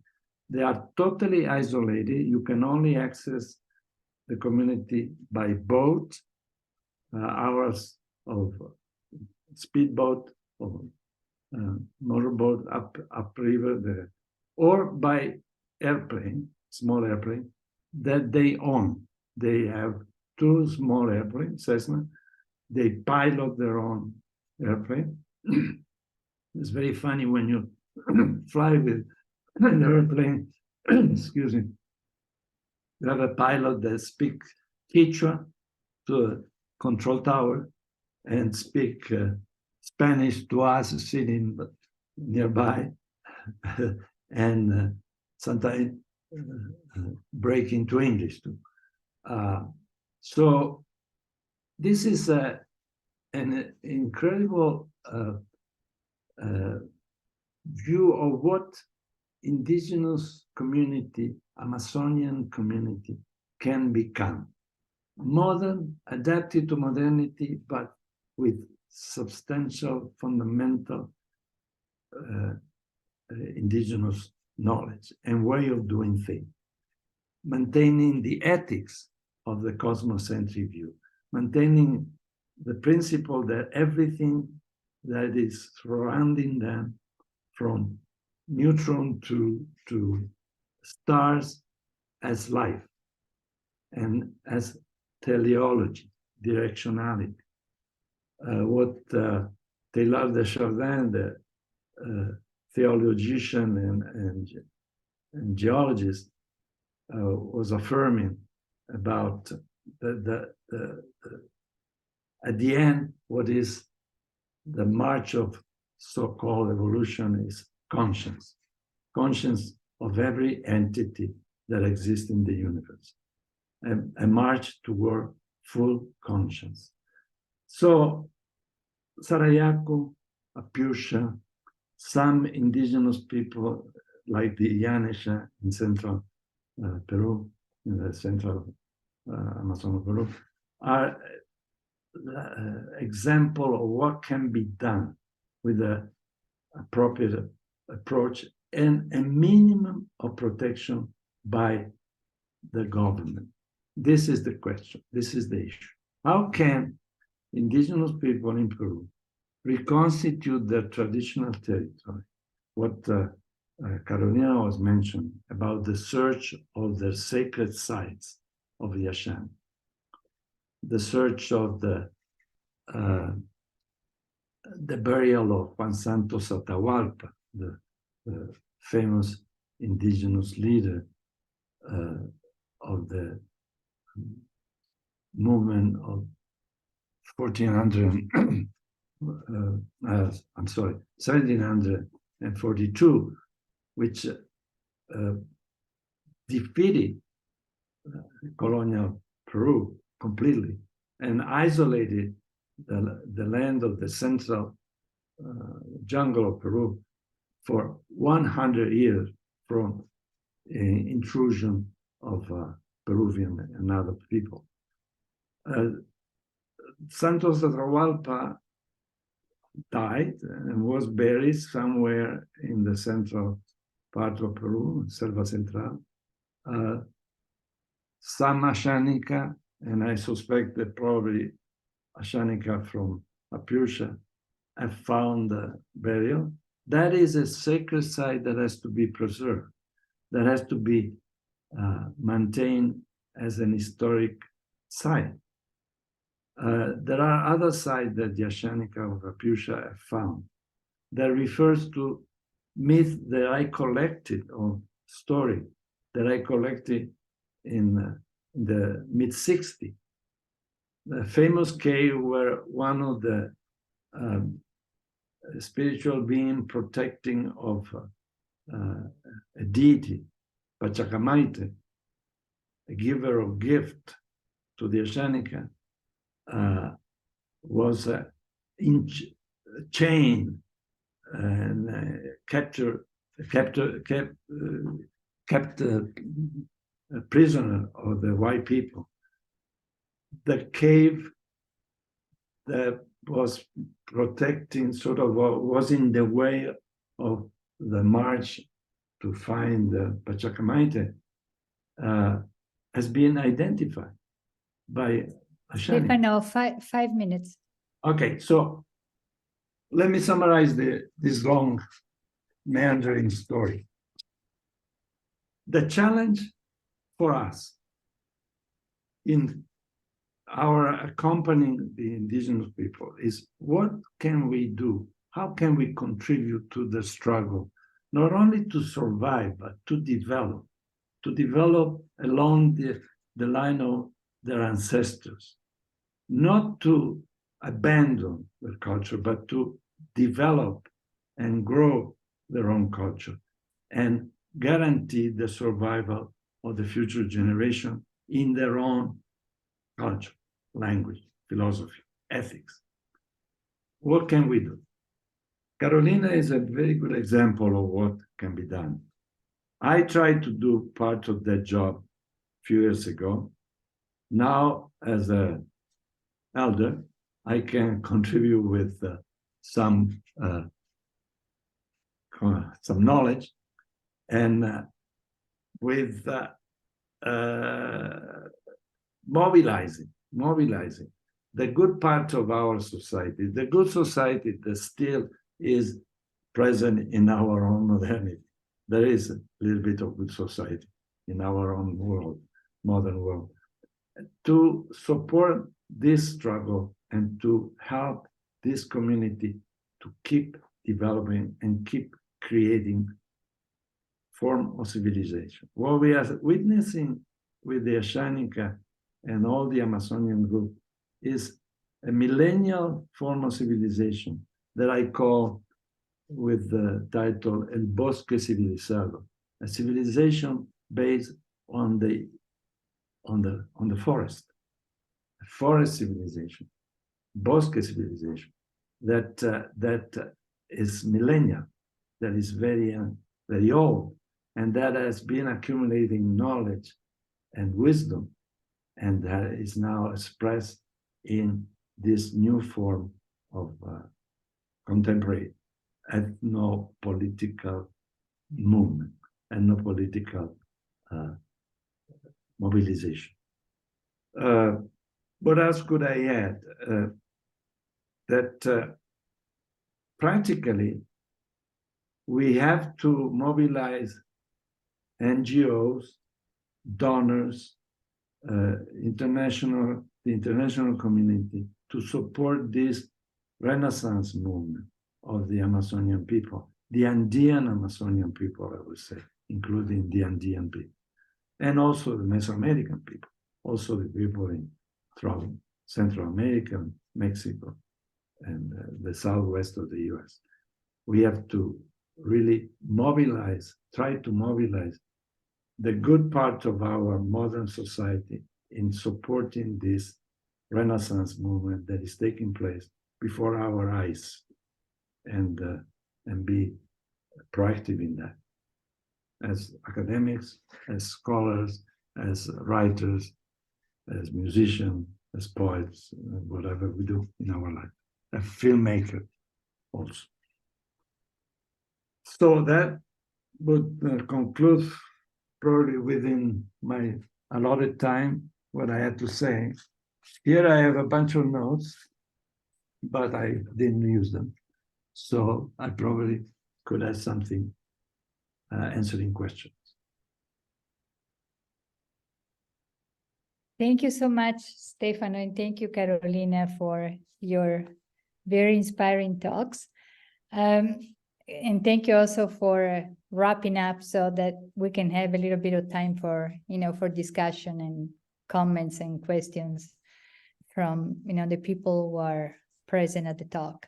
They are totally isolated. You can only access the community by boat, hours of speedboat or motorboat upriver there, or by airplane, small airplane, that they own. They have 2 small airplanes, Cessna. They pilot their own airplane. It's very funny when you fly with an airplane, excuse me, you have a pilot that speaks Quechua to a control tower and speak Spanish to us sitting nearby, and sometimes break into English too. So this is an incredible view of what indigenous community, Amazonian community can become. Modern, adapted to modernity, but with substantial, fundamental indigenous knowledge and way of doing things. Maintaining the ethics of the cosmocentric view, maintaining the principle that everything that is surrounding them, from neutron to stars, as life and as teleology, directionality. What Taylor de Chardin, the theologian and geologist, was affirming about at the end, what is the march of so-called evolution is conscience of every entity that exists in the universe, a march toward full conscience. So Sarayaku, Apusha, some indigenous people like the Yanesha in central Peru, in the central Amazon of Peru, are example of what can be done with the appropriate approach and a minimum of protection by the government. This is the question. This is the issue. How can indigenous people in Peru reconstitute their traditional territory? What Carolina was mentioning about the search of their sacred sites of the Asháninka, the search of the burial of Juan Santos Atahualpa, the famous indigenous leader of the movement of 1742, which defeated colonial Peru completely and isolated the land of the central jungle of Peru for 100 years from intrusion of Peruvian and other people. Santos Atahualpa died and was buried somewhere in the central part of Peru, Selva Central. Some Asháninka, and I suspect that probably Asháninka from Apusha, have found the burial. That is a sacred site that has to be preserved, that has to be maintained as an historic site. There are other sites that the Asháninka of Apusha have found that refers to myth that I collected, or story that I collected in the mid-60s. The famous cave where one of the spiritual being protecting of a deity, Pachacamaite, a giver of gift to the Asháninka, was chained and kept a prisoner of the white people. The cave that was protecting, sort of was in the way of the march to find the Pachacamaite, has been identified by Asháninka. Stefano, 5 minutes. Okay, so let me summarize this long meandering story. The challenge for us in our accompanying the indigenous people is, what can we do? How can we contribute to the struggle, not only to survive, but to develop along the line of their ancestors, not to abandon their culture, but to develop and grow their own culture and guarantee the survival of the future generation in their own culture, language, philosophy, ethics. What can we do? Carolina is a very good example of what can be done. I tried to do part of that job a few years ago. Now, as an elder, I can contribute with some knowledge and with mobilizing the good part of our society, the good society that still is present in our own modernity. There is a little bit of good society in our own world, modern world, to support this struggle and to help this community to keep developing and keep creating form of civilization. What we are witnessing with the Asháninka and all the Amazonian group is a millennial form of civilization that I call, with the title El Bosque Civilizado, a civilization based on the forest, a forest civilization, Bosque civilization that is millennial, that is very very old, and that has been accumulating knowledge and wisdom, and that is now expressed in this new form of contemporary ethno-political movement, ethno-political mobilization. What else could I add? That practically we have to mobilize NGOs, donors, the international community to support this Renaissance movement of the Amazonian people, the Andean Amazonian people, I would say, including the Andean people, and also the Mesoamerican people, also the people in Central America, Mexico, and the southwest of the US. We have to really mobilize, try to mobilize the good part of our modern society in supporting this Renaissance movement that is taking place before our eyes, and be proactive in that, as academics, as scholars, as writers, as musicians, as poets, whatever we do in our life, a filmmaker also. So that would conclude probably within my allotted time what I had to say. Here I have a bunch of notes, but I didn't use them. So I probably could add something answering questions. Thank you so much, Stefano, and thank you, Carolina, for your very inspiring talks. And thank you also for wrapping up so that we can have a little bit of time for, for discussion and comments and questions from, the people who are present at the talk.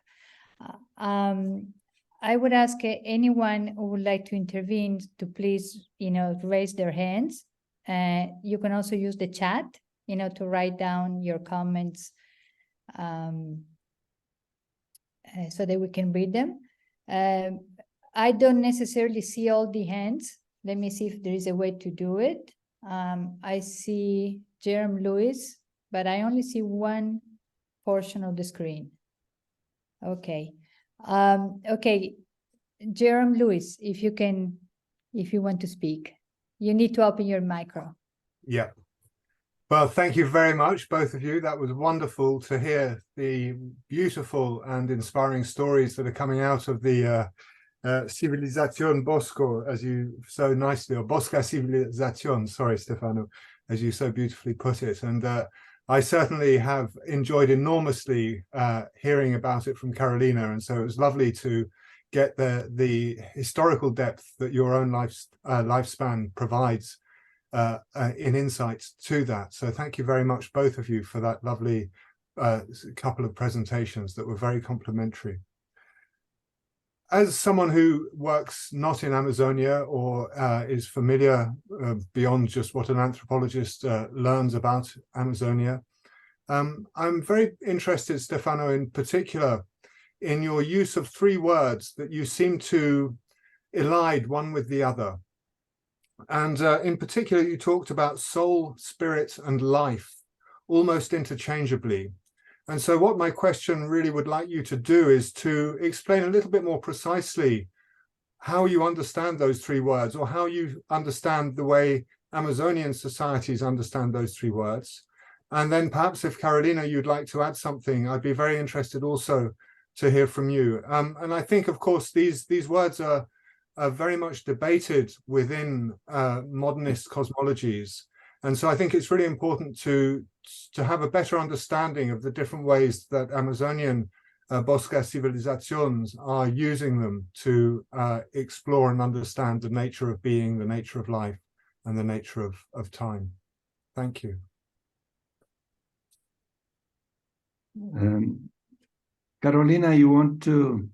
I would ask anyone who would like to intervene to please, raise their hands. You can also use the chat, to write down your comments so that we can read them. I don't necessarily see all the hands. Let me see if there is a way to do it. I see Jerome Lewis, but I only see one portion of the screen. Okay. Okay, Jerome Lewis, if you want to speak, you need to open your micro. Yeah. Well, thank you very much, both of you. That was wonderful to hear the beautiful and inspiring stories that are coming out of the Civilización Bosco, as you so nicely, or Bosca Civilización, sorry, Stefano, as you so beautifully put it. And I certainly have enjoyed enormously hearing about it from Carolina. And so it was lovely to get the historical depth that your own lifespan provides in insights to that. So thank you very much, both of you, for that lovely couple of presentations that were very complimentary. As someone who works not in Amazonia or is familiar beyond just what an anthropologist learns about Amazonia, I'm very interested, Stefano, in particular, in your use of three words that you seem to elide one with the other. And in particular, you talked about soul, spirit, and life almost interchangeably. And so what my question really would like you to do is to explain a little bit more precisely how you understand those three words, or how you understand the way Amazonian societies understand those three words. And then perhaps if Carolina, you'd like to add something, I'd be very interested also to hear from you. And I think, of course, these words are very much debated within modernist cosmologies. And so I think it's really important to have a better understanding of the different ways that Amazonian Bosca civilizations are using them to explore and understand the nature of being, the nature of life, and the nature of time. Thank you. Carolina, you want to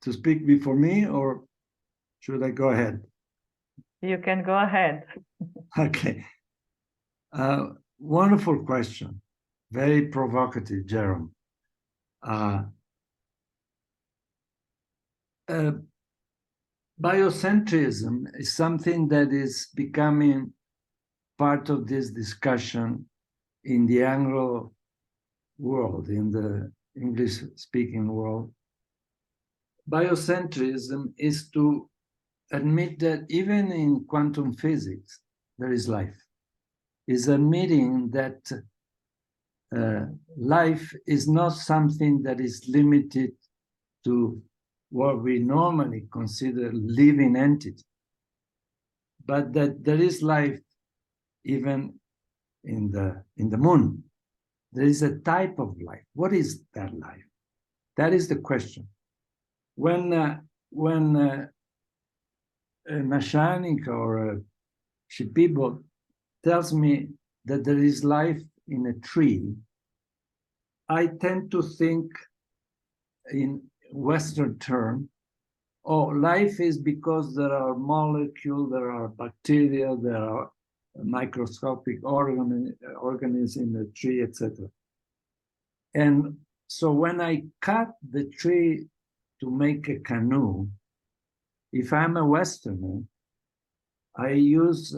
speak before me, or should I go ahead? You can go ahead. Okay. Wonderful question. Very provocative, Jerome. Biocentrism is something that is becoming part of this discussion in the Anglo world, in the English-speaking world. Biocentrism is to admit that even in quantum physics, there is life. Is admitting that life is not something that is limited to what we normally consider living entity, but that there is life even in the moon. There is a type of life. What is that life? That is the question. When an Asháninka or a Shipibo tells me that there is life in a tree, I tend to think in Western term, oh, life is because there are molecules, there are bacteria, there are microscopic organisms in the tree, etc. And so when I cut the tree to make a canoe, if I'm a Westerner, I use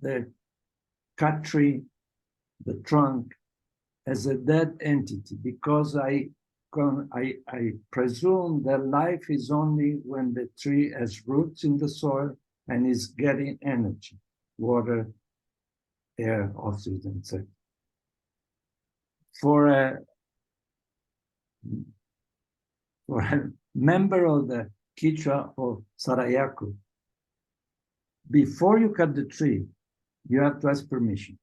the cut tree, the trunk, as a dead entity, because I presume that life is only when the tree has roots in the soil and is getting energy, water, air, oxygen, etc. For a member of the Quichua or Sarayaku, before you cut the tree, you have to ask permission.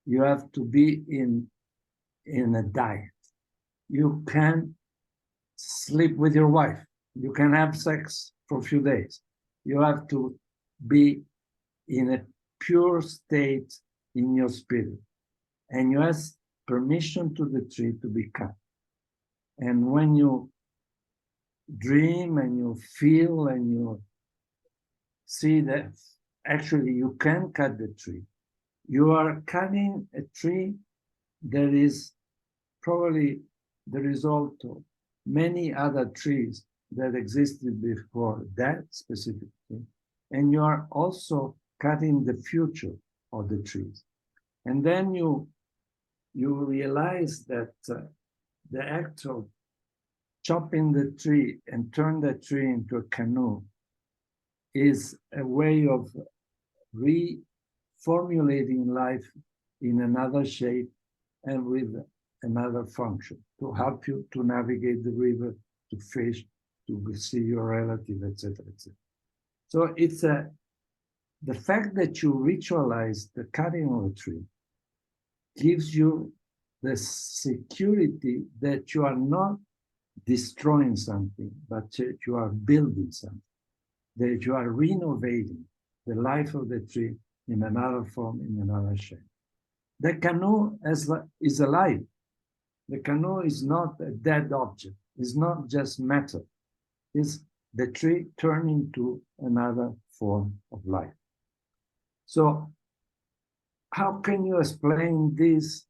You have to be in a diet. You can sleep with your wife. You can have sex for a few days. You have to be in a pure state in your spirit. And you ask permission to the tree to be cut. And when you dream and you feel and you see that actually you can cut the tree, you are cutting a tree that is probably the result of many other trees that existed before that specific tree. And you are also cutting the future of the trees. And then you realize that the act of chopping the tree and turn the tree into a canoe is a way of reformulating life in another shape and with another function to help you to navigate the river, to fish, to see your relative, etc., etc. So it's the fact that you ritualize the cutting of a tree gives you the security that you are not destroying something, but that you are building something, that you are renovating the life of the tree in another form, in another shape. The canoe is alive. The canoe is not a dead object. It's not just matter. It's the tree turned into another form of life. So how can you explain this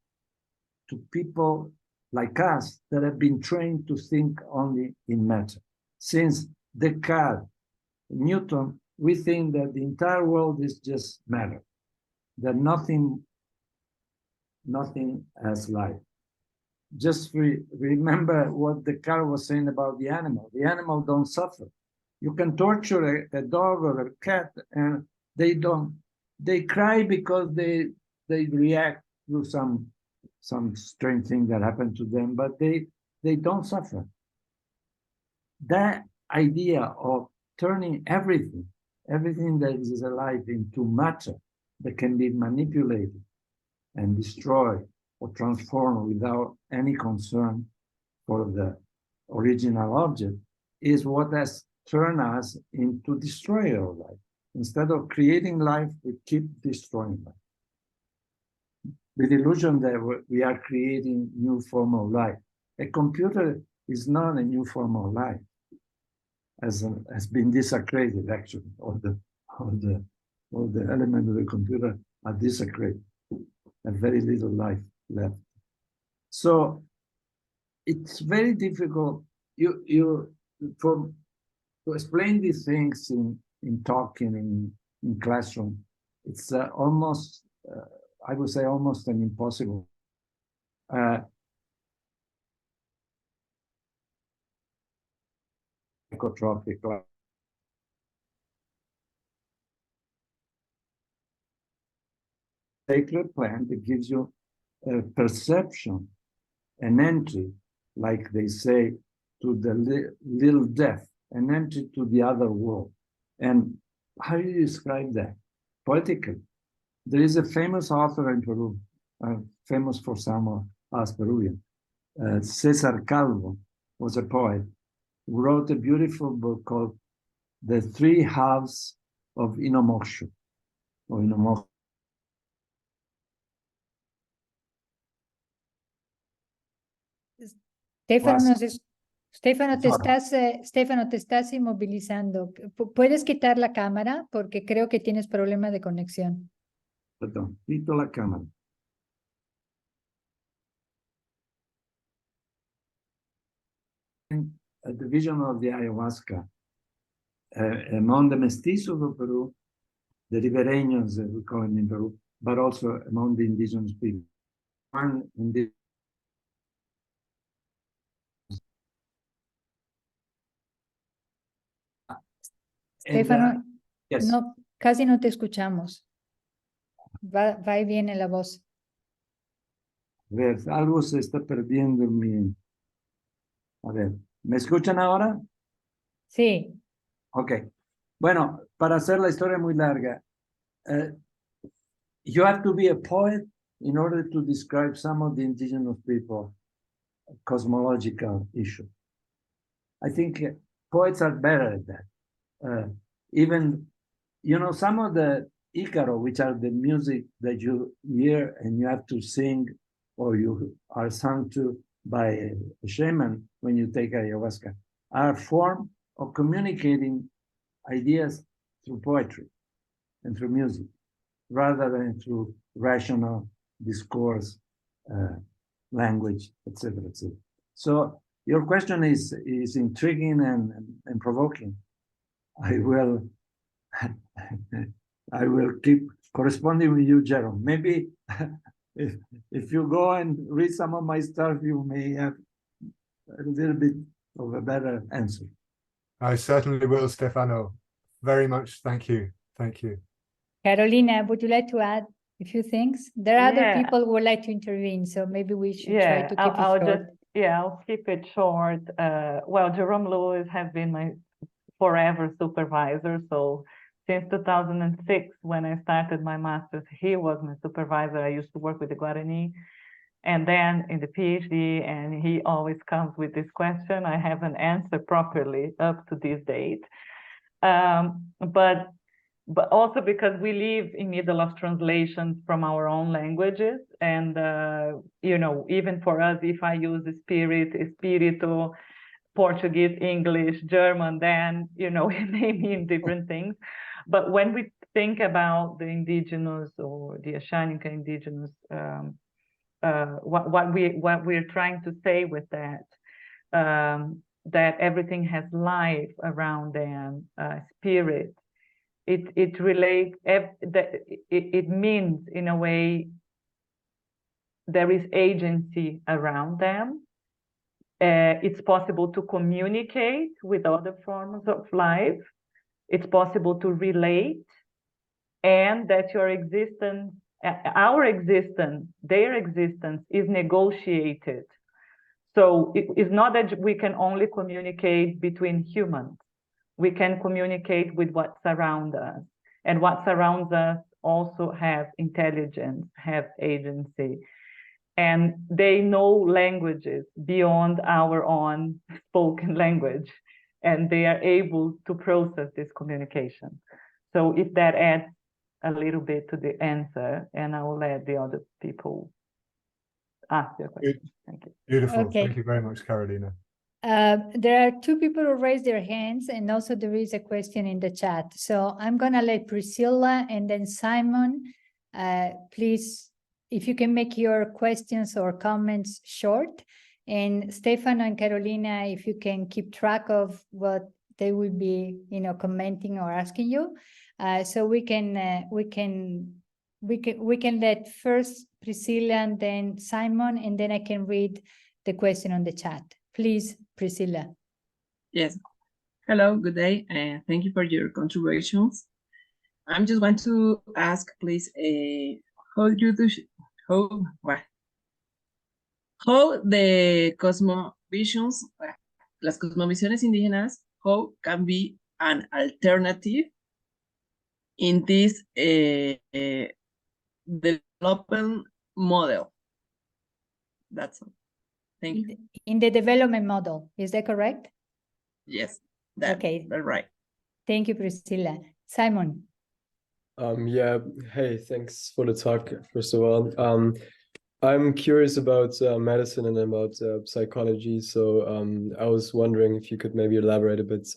to people like us that have been trained to think only in matter? Since Descartes, Newton, we think that the entire world is just matter, that nothing has life. Just remember what Descartes was saying about the animal. The animal don't suffer. You can torture a dog or a cat and they don't. They cry because they react to some strange thing that happened to them, but they don't suffer. That idea of turning everything that is alive into matter that can be manipulated and destroyed or transformed without any concern for the original object is what has turned us into destroyer of life. Instead of creating life, we keep destroying life. With the illusion that we are creating new form of life. A computer is not a new form of life, has been desecrated actually. All the elements of the computer are desecrated, and very little life left. So it's very difficult to explain these things in talking in classroom. It's almost I would say almost an impossible. Ecotropic sacred plant that gives you a perception, an entry, like they say, to the little death, an entry to the other world. And how do you describe that? Poetically. There is a famous author in Peru, famous for some of us Peruvian, César Calvo was a poet who wrote a beautiful book called The Three Halves of Inomokshu, or Inomokshu. Stefano, te estás inmovilizando. ¿Puedes quitar la cámara? Porque creo que tienes problema de conexión. Perdón, quito la cámara. At the vision of the ayahuasca, among the mestizos of Peru, the ribereños, that we call them in Peru, but also among the indigenous people. One in the Stefano, yes. no, casi no te escuchamos. Va y viene la voz. A ver, algo se está perdiendo en mi... A ver, ¿me escuchan ahora? Sí. Ok. Bueno, para hacer la historia muy larga, you have to be a poet in order to describe some of the indigenous people cosmological issue. I think poets are better at that. Even, you know, some of the Icaro, which are the music that you hear and you have to sing or you are sung to by a shaman when you take ayahuasca, are a form of communicating ideas through poetry and through music, rather than through rational discourse, language, etc., etc. So your question is intriguing and provoking. I will keep corresponding with you, Jerome. Maybe if you go and read some of my stuff, you may have a little bit of a better answer. I certainly will, Stefano. Very much. Thank you. Thank you. Carolina, would you like to add a few things? There are other Yeah. people who would like to intervene, so maybe we should try Yeah, to keep it I'll short. I'll keep it short. Well, Jerome Lewis has been my forever supervisor. So since 2006, when I started my master's, he was my supervisor. I used to work with the Guarani, and then in the PhD, and he always comes with this question. I haven't answered properly up to this date. But also because we live in middle of translations from our own languages. And, you know, even for us, if I use spirit, espírito, Portuguese, English, German, then, you know, it may mean different things. But when we think about the indigenous or the Asháninka indigenous, what we're trying to say with that, that everything has life around them, spirit. It relates, it means in a way there is agency around them. It's possible to communicate with other forms of life. It's possible to relate, and that your existence, our existence, their existence is negotiated. So it's not that we can only communicate between humans. We can communicate with what surrounds us, and what surrounds us also have intelligence, have agency, and they know languages beyond our own spoken language, and they are able to process this communication. So if that adds a little bit to the answer, and I will let the other people ask their question. Thank you. Beautiful. Okay. Thank you very much, Carolina. There are two people who raised their hands, and also there is a question in the chat. So I'm gonna let Priscilla and then Simon, please, if you can make your questions or comments short, and Stefano and Carolina, if you can keep track of what they will be, you know, commenting or asking you. So we can let first Priscilla and then Simon, and then I can read the question on the chat. Please, Priscilla. Yes. Hello, good day. Thank you for your contributions. I'm just want to ask, please, how the cosmovisions, las cosmovisiones indígenas, how can be an alternative in this development model? That's all. Thank you. In the development model, is that correct? Yes, that's right. Thank you, Priscilla. Simon. Yeah, hey, thanks for the talk, first of all. I'm curious about medicine and about psychology, so I was wondering if you could maybe elaborate a bit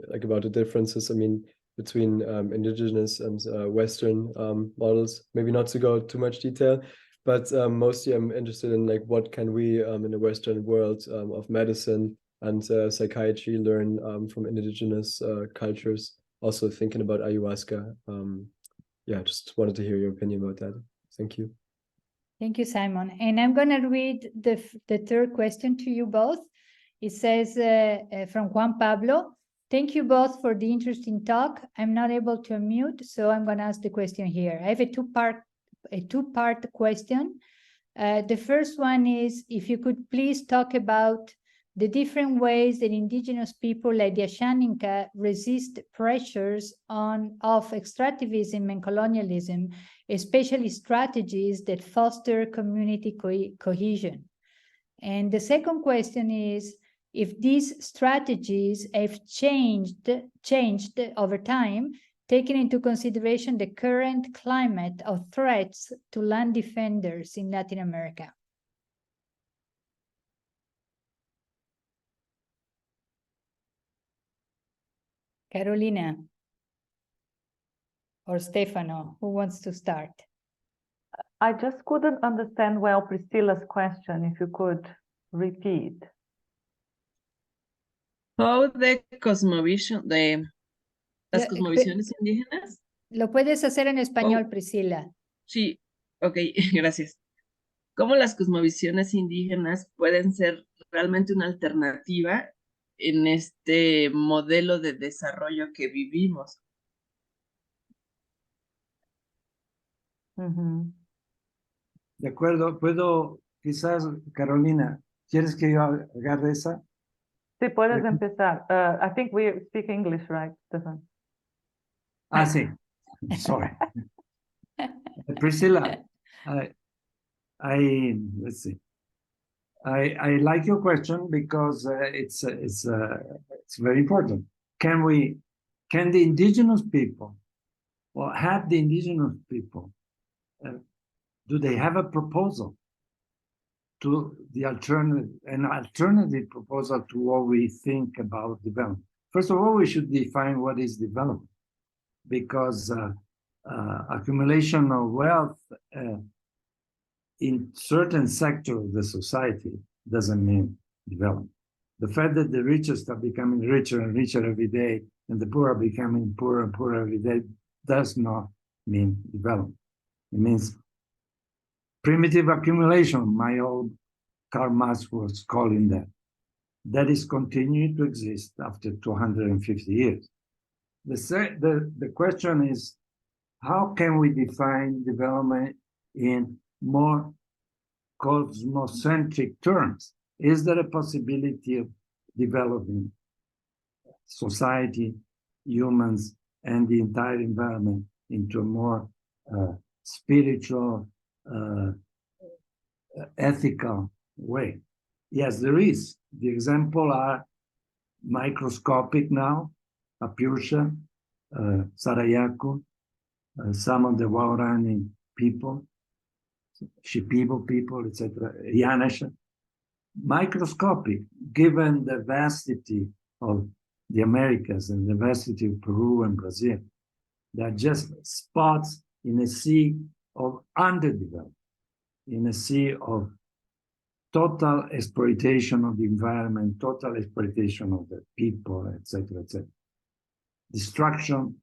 like about the differences, I mean, between indigenous and Western models, maybe not to go too much detail, but mostly I'm interested in like what can we in the Western world of medicine and psychiatry learn from indigenous cultures, also thinking about ayahuasca yeah, just wanted to hear your opinion about that. Thank you. Thank you, Simon. And I'm going to read the third question to you both. It says from Juan Pablo, thank you both for the interesting talk. I'm not able to unmute, so I'm going to ask the question here. I have a two-part question. The first one is, if you could please talk about the different ways that indigenous people like the Asháninka resist pressures of extractivism and colonialism, especially strategies that foster community cohesion. And the second question is, if these strategies have changed over time, taking into consideration the current climate of threats to land defenders in Latin America. Carolina or Stefano, who wants to start? I just couldn't understand well Priscilla's question, if you could repeat. How the cosmovision, las cosmovisiones indígenas. Lo puedes hacer en español, Oh, Priscila. sí, ok, gracias. ¿Cómo las cosmovisiones indígenas pueden ser realmente una alternativa en este modelo de desarrollo que vivimos? De acuerdo, puedo, quizás, Carolina, ¿quieres que yo agarre esa? Sí, puedes empezar. I think we speak English, right, Stefan? Ah, sí. Sorry. Priscilla, let's see. I like your question because it's very important. Can the indigenous people, or have the indigenous people, do they have a proposal to the alternative proposal to what we think about development? First of all, we should define what is development, because accumulation of wealth in certain sector of the society doesn't mean development. The fact that the richest are becoming richer and richer every day, and the poor are becoming poorer and poorer every day, does not mean development. It means primitive accumulation, my old Karl Marx was calling that. That is continuing to exist after 250 years. The question is, how can we define development in more cosmocentric terms? Is there a possibility of developing society, humans, and the entire environment into a more spiritual, ethical way? Yes, there is. The example are microscopic now, Apurcha, Sarayaku, some of the Waorani people, Shipibo people, etc., Yanesha. Microscopic, given the vastity of the Americas and the vastity of Peru and Brazil. They're just spots in a sea of underdevelopment, in a sea of total exploitation of the environment, total exploitation of the people, etc., etc. Destruction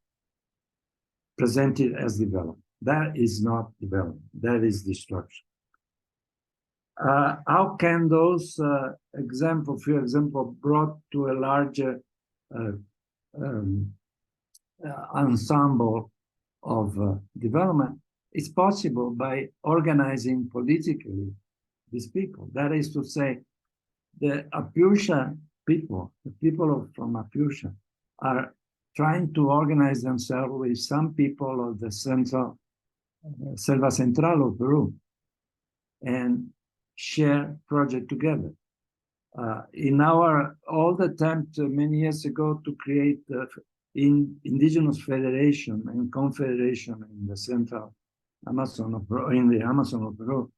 presented as development. That is not development, that is destruction. How can those few examples brought to a larger ensemble of development? It's possible by organizing politically these people. That is to say, the Apurcha people, the people from Apurcha, are trying to organize themselves with some people of the central Selva Central of Peru and share project together. In our old attempt many years ago to create the Indigenous Federation and Confederation in the Central Amazon of Peru, in the Amazon of Peru,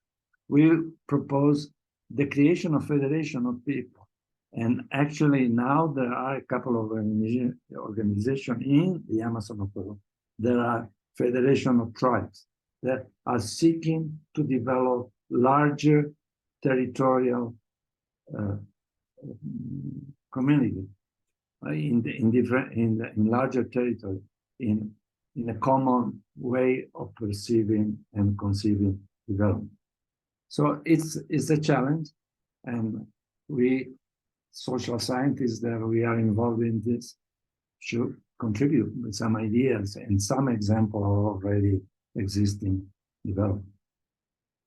we propose the creation of federation of people. And actually now there are a couple of organizations in the Amazon of Peru. There are federation of tribes that are seeking to develop larger territorial community in larger territory in in a common way of perceiving and conceiving development. So it's a challenge, and we social scientists that we are involved in this should contribute with some ideas, and some examples are already existing development.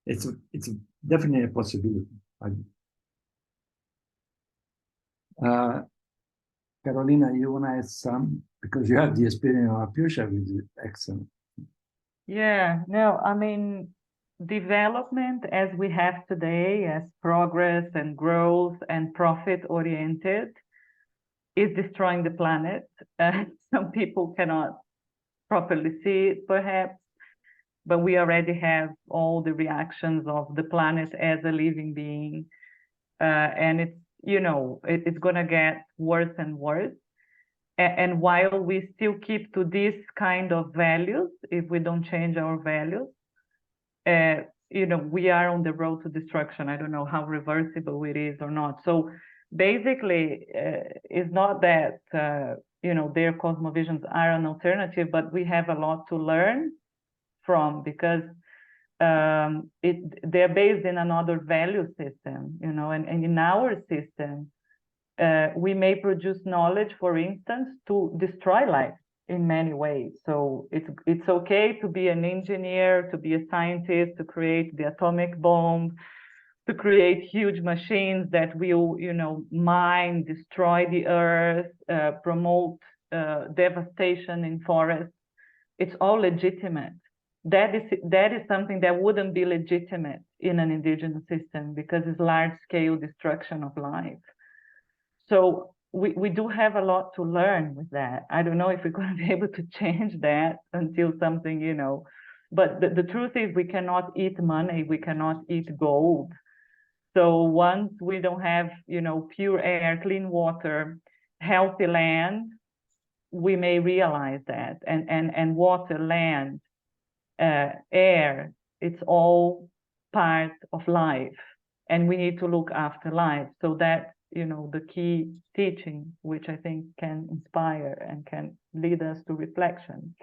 It's definitely a possibility. Carolina, you want to add some, because you have the experience of Apusha, which is excellent. Yeah, no, I mean, development as we have today, as progress and growth and profit-oriented, is destroying the planet. Some people cannot properly see it, perhaps, but we already have all the reactions of the planet as a living being, and it's, you know, it's going to get worse and worse. And while we still keep to this kind of values, if we don't change our values, you know, we are on the road to destruction. I don't know how reversible it is or not. So basically, it's not that, you know, their cosmovisions are an alternative, but we have a lot to learn from, because they're based in another value system, you know, and in our system, we may produce knowledge, for instance, to destroy life in many ways. So it's okay to be an engineer, to be a scientist, to create the atomic bomb, to create huge machines that will, you know, mine, destroy the earth, promote devastation in forests. It's all legitimate. That is something that wouldn't be legitimate in an indigenous system, because it's large-scale destruction of life. So we do have a lot to learn with that. I don't know if we're going to be able to change that until something, you know, but the truth is we cannot eat money, we cannot eat gold. So once we don't have, you know, pure air, clean water, healthy land, we may realize that. And water, land, air, it's all part of life, and we need to look after life. So that, you know, the key teaching, which I think can inspire and can lead us to reflection.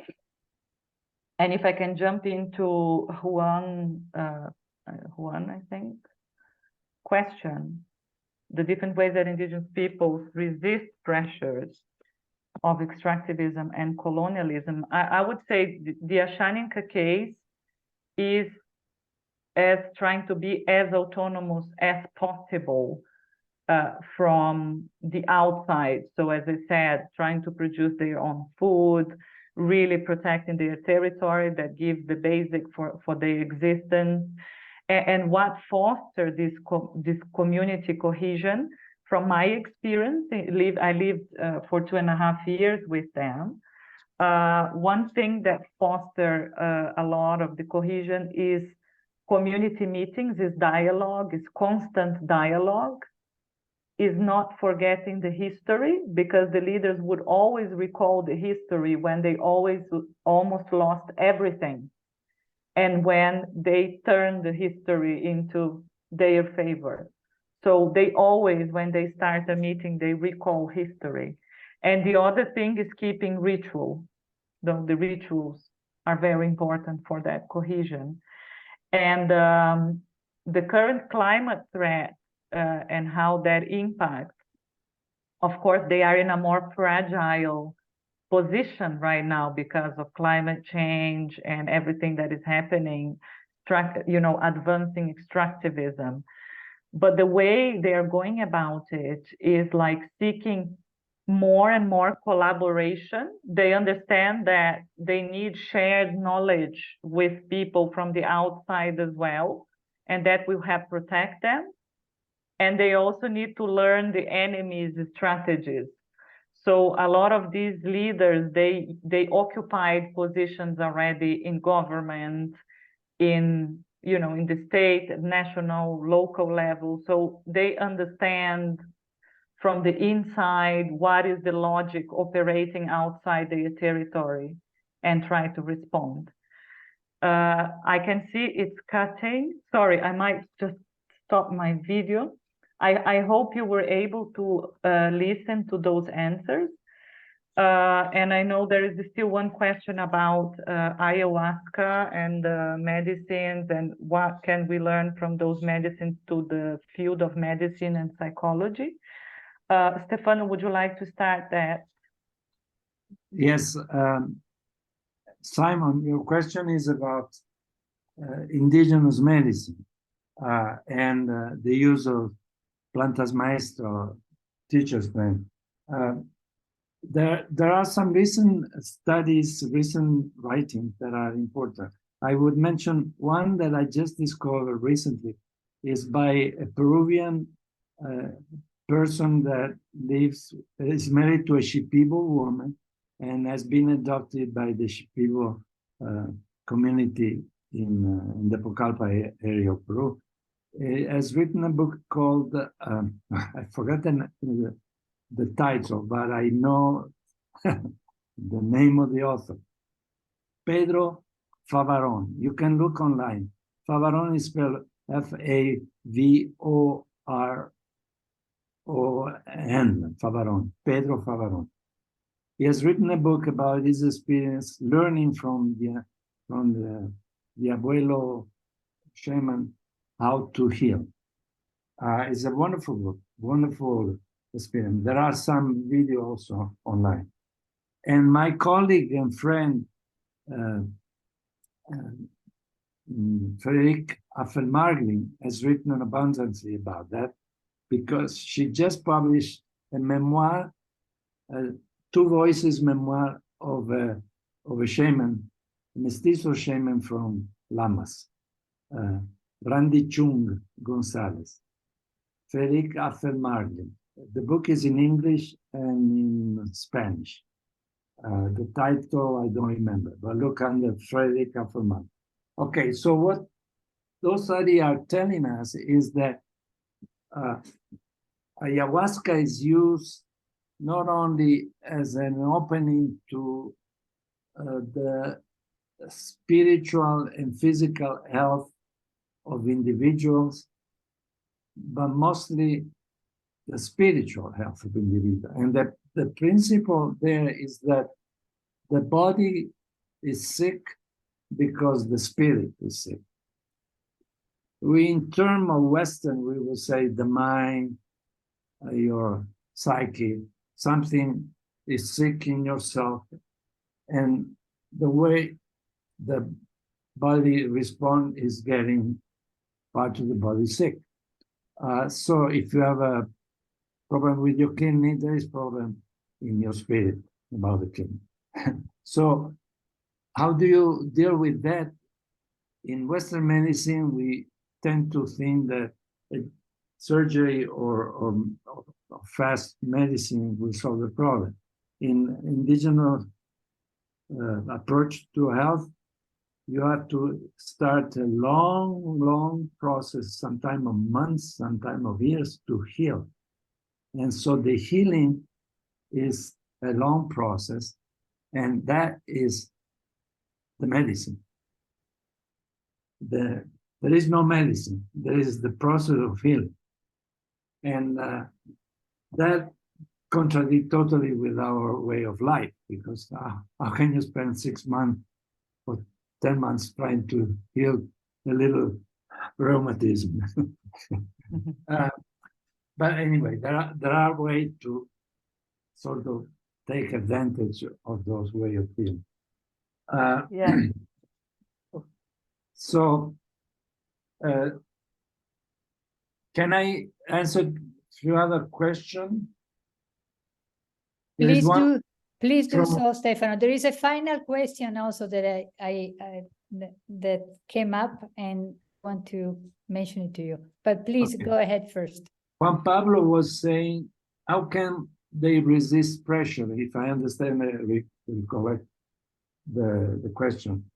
And if I can jump into Juan, I think, question, the different ways that indigenous peoples resist pressures of extractivism and colonialism, I would say the Asháninka case is as trying to be as autonomous as possible from the outside. So as I said, trying to produce their own food, really protecting their territory that gives the basic for their existence. And what fosters this community cohesion, from my experience, I lived for 2.5 years with them. One thing that fosters a lot of the cohesion is community meetings, is dialogue, is constant dialogue, is not forgetting the history, because the leaders would always recall the history when they almost lost everything, and when they turned the history into their favor. So they always, when they start a meeting, they recall history. And the other thing is keeping ritual. The rituals are very important for that cohesion. And the current climate threat and how that impacts, of course, they are in a more fragile position right now because of climate change and everything that is happening, you know, advancing extractivism. But the way they are going about it is like seeking more and more collaboration. They understand that they need shared knowledge with people from the outside as well, and that will help protect them. And they also need to learn the enemy's strategies. So a lot of these leaders, they occupied positions already in government, in, you know, in the state, national, local level. So they understand from the inside what is the logic operating outside their territory, and try to respond. I can see it's cutting. Sorry, I might just stop my video. I hope you were able to listen to those answers. And I know there is still one question about ayahuasca and medicines and what can we learn from those medicines to the field of medicine and psychology. Stefano, would you like to start that? Yes, Simon, your question is about indigenous medicine and the use of plantas maestro, teacher's name. There are some recent studies, recent writings that are important. I would mention one that I just discovered recently is by a Peruvian person that is married to a Shipibo woman and has been adopted by the Shipibo community in the Pucallpa area of Peru. He has written a book called, I forgot the title, but I know the name of the author, Pedro Favaron. You can look online. Favaron is spelled F-A-V-O-R-O-N, Favaron, Pedro Favaron. He has written a book about his experience learning from the abuelo shaman how to heal. It's a wonderful book, wonderful experience. There are some videos also online. And my colleague and friend, Frederick Affelmargling, has written abundantly about that because she just published a memoir, two voices memoir of a shaman, a mestizo shaman from Lamas, Randy Chung Gonzalez, Frederick Affelmargling. The book is in English and in Spanish. The title, I don't remember, but look under Frederick Affelmargling. Okay, so what those studies are telling us is that ayahuasca is used not only as an opening to the spiritual and physical health of individuals, but mostly the spiritual health of individuals. And the principle there is that the body is sick because the spirit is sick. In terms of Western, we will say the mind, your psyche, something is sick in yourself, and the way the body responds is getting part of the body sick. So if you have a problem with your kidney, there is problem in your spirit about the kidney. So how do you deal with that? In Western medicine, we tend to think that surgery or fast medicine will solve the problem. In indigenous approach to health, you have to start a long process, sometime of months, sometime of years to heal. And so the healing is a long process, and that is the medicine. There is no medicine, there is the process of healing. And that contradicts totally with our way of life, because how can you spend 6 months or 10 months trying to heal a little rheumatism? But anyway, there are ways to sort of take advantage of those ways of healing. Yeah. So, can I answer a few other questions? Please do so, Stefano. There is a final question also that that came up and want to mention it to you. But please go ahead first. Juan Pablo was saying, how can they resist pressure? If I understand correct the question.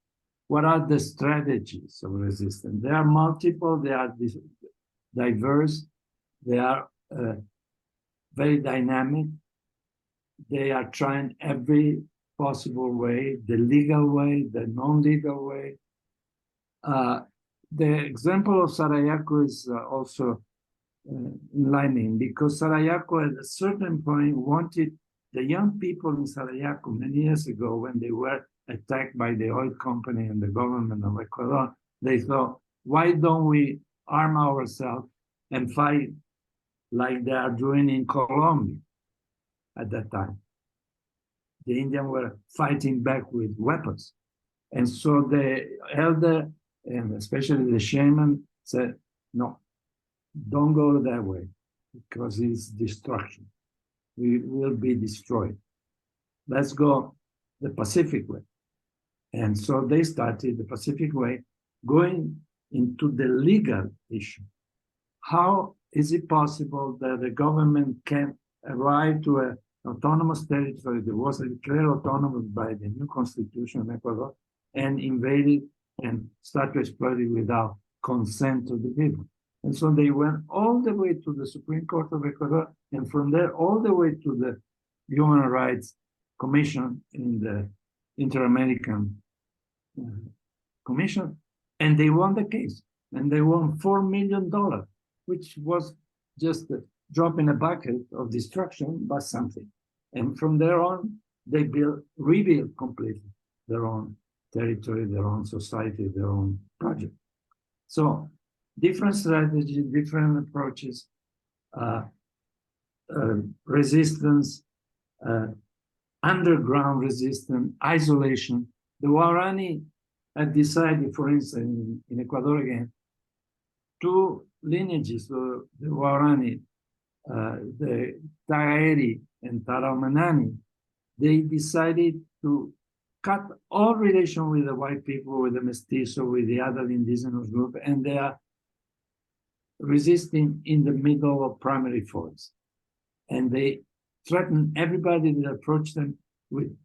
What are the strategies of resistance? They are multiple, they are diverse, they are very dynamic. They are trying every possible way, the legal way, the non-legal way. The example of Sarayaku is also enlightening, because Sarayaku at a certain point wanted the young people in Sarayaco many years ago, when they were attacked by the oil company and the government of Ecuador, they thought, why don't we arm ourselves and fight like they are doing in Colombia at that time? The Indians were fighting back with weapons. And so the elder, and especially the shaman, said, no, don't go that way, because it's destruction. We will be destroyed. Let's go the Pacific way. And so they started the Pacific way, going into the legal issue. How is it possible that the government can arrive to an autonomous territory that was declared autonomous by the new constitution of Ecuador and invade it and start to exploit it without consent of the people? And so they went all the way to the Supreme Court of Ecuador, and from there all the way to the Human Rights Commission in the Inter-American Commission, and they won the case. And they won $4 million, which was just a drop in a bucket of destruction, but something. And from there on, they rebuilt completely their own territory, their own society, their own project. So different strategies, different approaches, resistance, underground resistance, isolation. The Waorani had decided, for instance, in Ecuador again, two lineages, the Waorani, the Tagaeri and Taraumanani, they decided to cut all relation with the white people, with the mestizo, with the other indigenous group, and they are resisting in the middle of primary forest. And they threaten everybody that approach them with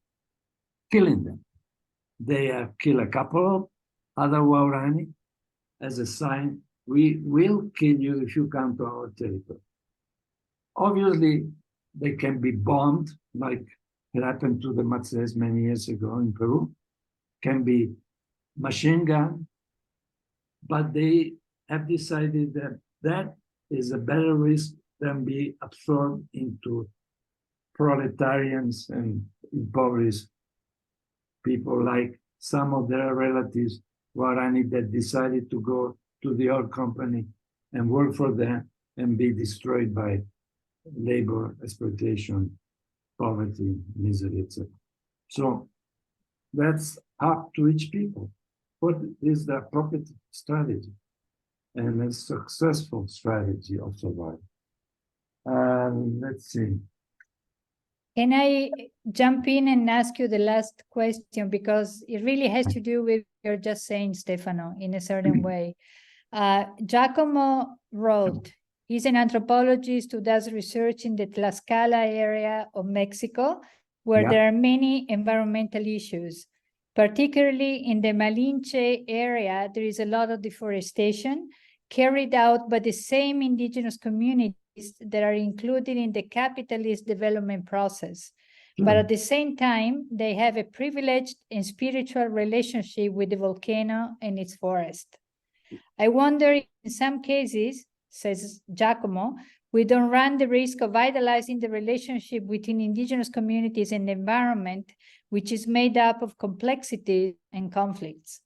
killing them. They have killed a couple of other Waorani as a sign, we will kill you if you come to our territory. Obviously, they can be bombed, like it happened to the Matses many years ago in Peru, can be machine gun, but they have decided that that is a better risk than be absorbed into proletarians and impoverished people like some of their relatives, Waorani, that decided to go to the oil company and work for them and be destroyed by labor, exploitation, poverty, misery, etc. So that's up to each people. What is the appropriate strategy and a successful strategy of survival? Let's see. Can I jump in and ask you the last question, because it really has to do with what you're just saying, Stefano, in a certain way. Giacomo wrote, he's an anthropologist who does research in the Tlaxcala area of Mexico, where there are many environmental issues. Particularly in the Malinche area, there is a lot of deforestation carried out by the same indigenous communities that are included in the capitalist development process. But at the same time, they have a privileged and spiritual relationship with the volcano and its forest. I wonder if in some cases, says Giacomo, we don't run the risk of idolizing the relationship between indigenous communities and the environment, which is made up of complexity and conflicts,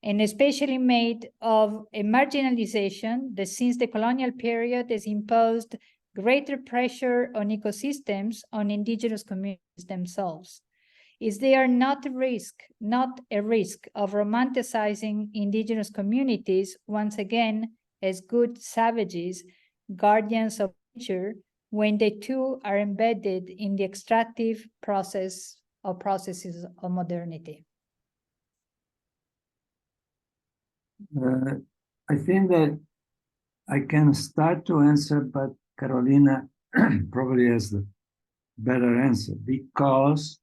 and especially made of a marginalization that since the colonial period has imposed greater pressure on ecosystems on indigenous communities themselves. Is there not a risk of romanticizing indigenous communities once again as good savages, guardians of nature, when they too are embedded in the extractive processes of modernity? I think that I can start to answer, but Carolina probably has the better answer, because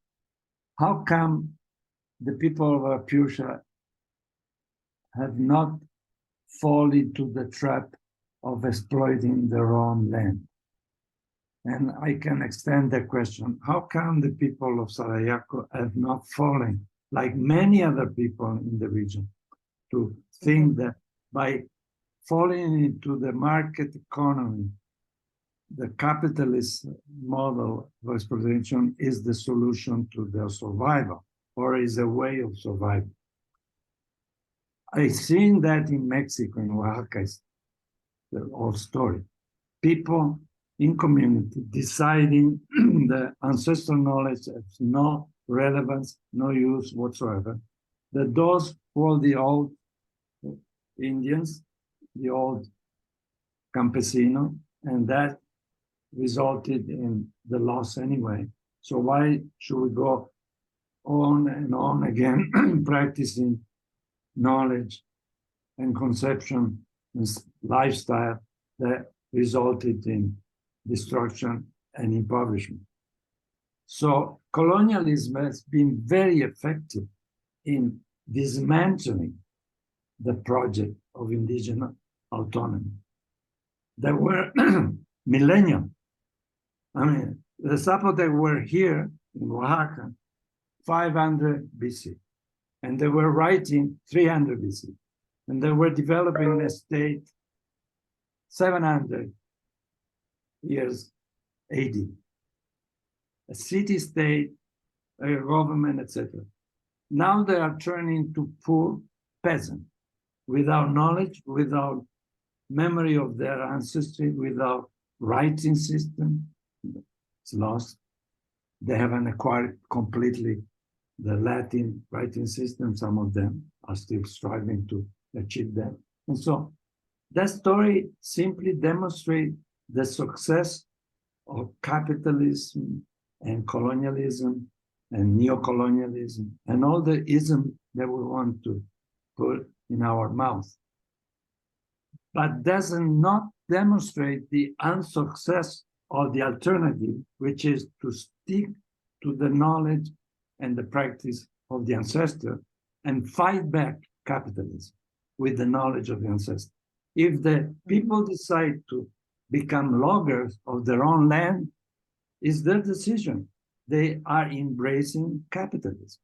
how come the people of Apusha have not fallen into the trap of exploiting their own land? And I can extend the question, how come the people of Sarayaco have not fallen, like many other people in the region, to think that by falling into the market economy, the capitalist model of exploitation is the solution to their survival, or is a way of survival. I've seen that in Mexico, in Oaxaca, is the whole story. People in community deciding the ancestral knowledge has no relevance, no use whatsoever, that those were the old Indians, the old campesino, and that resulted in the loss anyway. So why should we go on and on again practicing knowledge and conception and lifestyle that resulted in destruction and impoverishment? So colonialism has been very effective in dismantling the project of indigenous autonomy. There were millennium. I mean, the Zapotec were here in Oaxaca 500 BC, and they were writing 300 BC, and they were developing a state 700 years AD, a city-state, a government, etc. Now they are turning to poor peasants without knowledge, without memory of their ancestry, without writing system. It's lost. They haven't acquired completely the Latin writing system. Some of them are still striving to achieve that. And so that story simply demonstrates the success of capitalism and colonialism and neocolonialism and all the ism that we want to put in our mouth, but does not demonstrate the unsuccess of the alternative, which is to stick to the knowledge and the practice of the ancestor and fight back capitalism with the knowledge of the ancestor. If the people decide to become loggers of their own land, it's their decision. They are embracing capitalism.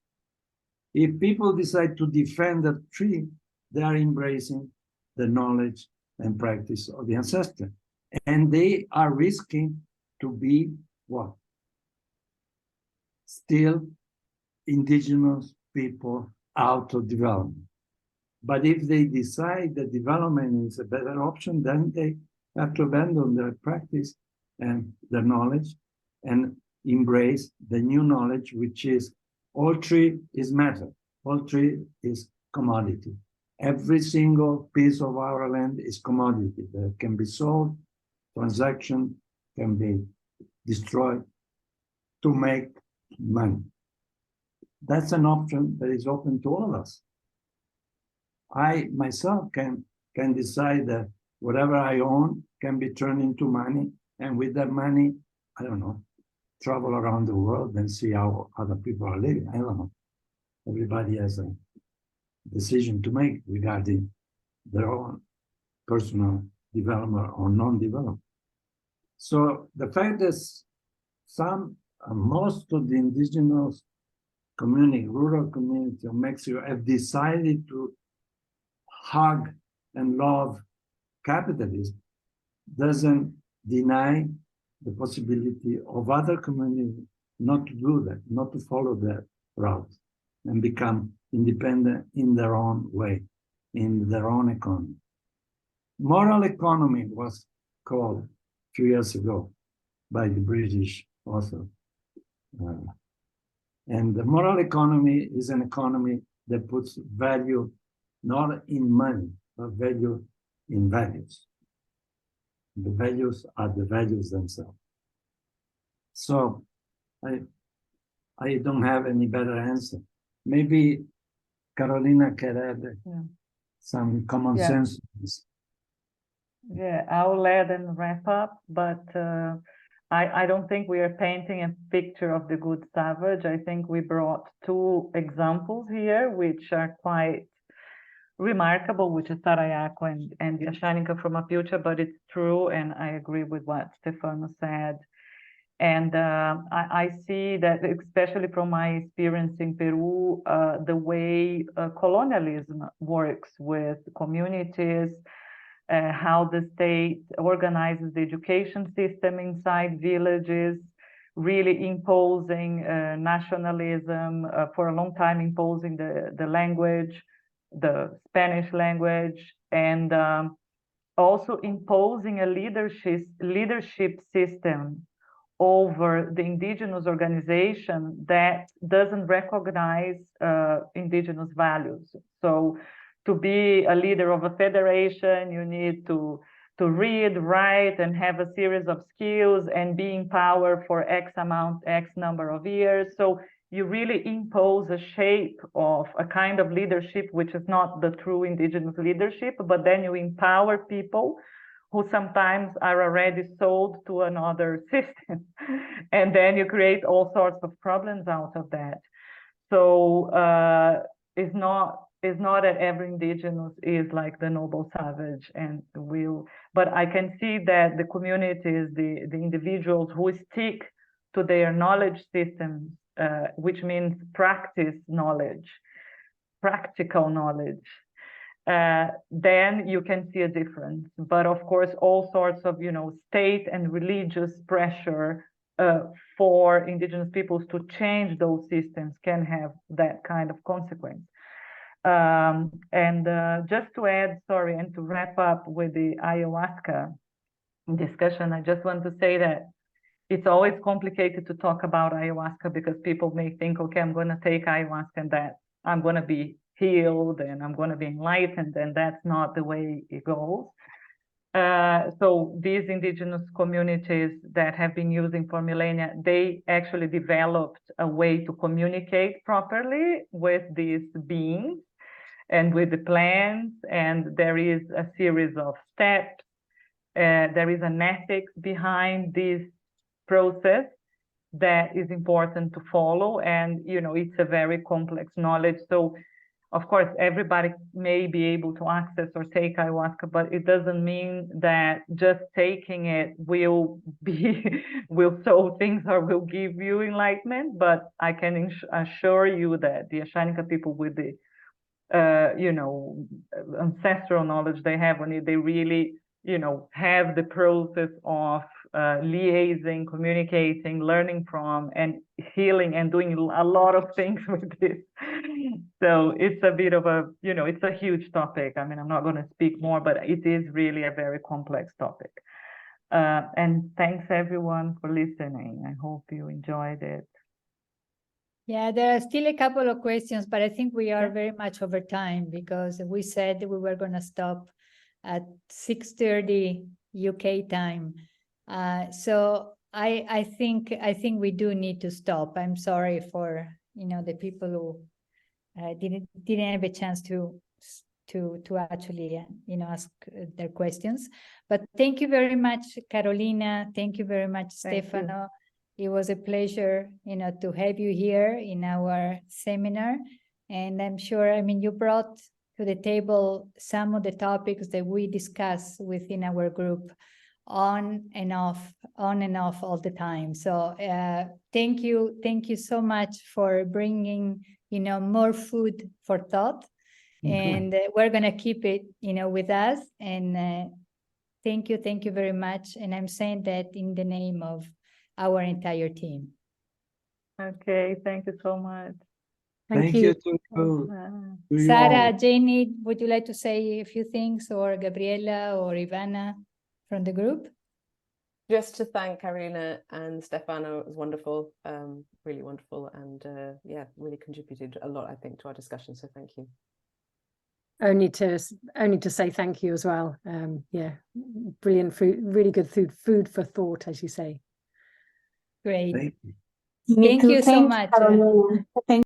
If people decide to defend a tree, they are embracing the knowledge and practice of the ancestor. And they are risking to be what? Still indigenous people out of development. But if they decide that development is a better option, then they have to abandon their practice and their knowledge and embrace the new knowledge, which is all tree is matter, all tree is commodity. Every single piece of our land is commodity that can be sold, transaction can be destroyed to make money. That's an option that is open to all of us. I myself can decide that whatever I own can be turned into money, and with that money, I don't know, travel around the world and see how other people are living. I don't know. Everybody has a decision to make regarding their own personal development or non-development. So the fact that most of the indigenous community, rural community of Mexico have decided to hug and love capitalism doesn't deny the possibility of other communities not to do that, not to follow that route and become independent in their own way, in their own economy. Moral economy was called a few years ago by the British author. And the moral economy is an economy that puts value not in money, but value in values. The values are the values themselves. So I don't have any better answer. Maybe Carolina can add some common sense. Yeah, I'll add and wrap up, but I don't think we are painting a picture of the good savage. I think we brought two examples here, which are quite remarkable, which is Tarayako and Asháninka from a future, but it's true, and I agree with what Stefano said. And I see that, especially from my experience in Peru, the way colonialism works with communities, how the state organizes the education system inside villages, really imposing nationalism, for a long time imposing the language, the Spanish language, and also imposing a leadership system over the indigenous organization that doesn't recognize indigenous values. So to be a leader of a federation, you need to read, write, and have a series of skills and be in power for X number of years. So you really impose a shape of a kind of leadership, which is not the true indigenous leadership, but then you empower people who sometimes are already sold to another system. And then you create all sorts of problems out of that. So it's not that every indigenous is like the noble savage and but I can see that the communities, the individuals who stick to their knowledge systems, which means practice knowledge, practical knowledge, then you can see a difference. But of course, all sorts of, state and religious pressure for indigenous peoples to change those systems can have that kind of consequence. And just to add, sorry, and to wrap up with the ayahuasca discussion, I just want to say that it's always complicated to talk about ayahuasca because people may think, okay, I'm going to take ayahuasca and that I'm going to be healed and I'm going to be enlightened, and that's not the way it goes. So these indigenous communities that have been using for millennia, they actually developed a way to communicate properly with these beings and with the plants, and there is a series of steps. There is an ethics behind this process that is important to follow, and it's a very complex knowledge. So of course everybody may be able to access or take ayahuasca, but it doesn't mean that just taking it will solve things or will give you enlightenment. But I can assure you that the Asháninka people, with the ancestral knowledge they have on it, they really have the process of liaising, communicating, learning from, and healing, and doing a lot of things with this. So it's a bit of a, it's a huge topic. I mean, I'm not going to speak more, but it is really a very complex topic. And thanks everyone for listening. I hope you enjoyed it. Yeah, there are still a couple of questions, but I think we are very much over time because we said we were going to stop at 6:30 UK time. So I think we do need to stop. I'm sorry for the people who didn't have a chance to actually ask their questions. But thank you very much, Carolina. Thank you very much, Stefano. It was a pleasure, to have you here in our seminar. And I'm sure, you brought to the table some of the topics that we discuss within our group on and off all the time. So thank you so much for bringing, more food for thought. And we're going to keep it, with us. And thank you very much. And I'm saying that in the name of our entire team. Okay, thank you so much. Thank you to Sarah, Janie, would you like to say a few things, or Gabriela or Ivana from the group? Just to thank Carolina and Stefano. It was wonderful, really wonderful, and really contributed a lot, I think, to our discussion. So thank you. Only to say thank you as well. Brilliant food, really good food for thought, as you say. Great. Thank you. Thank you so much. Thank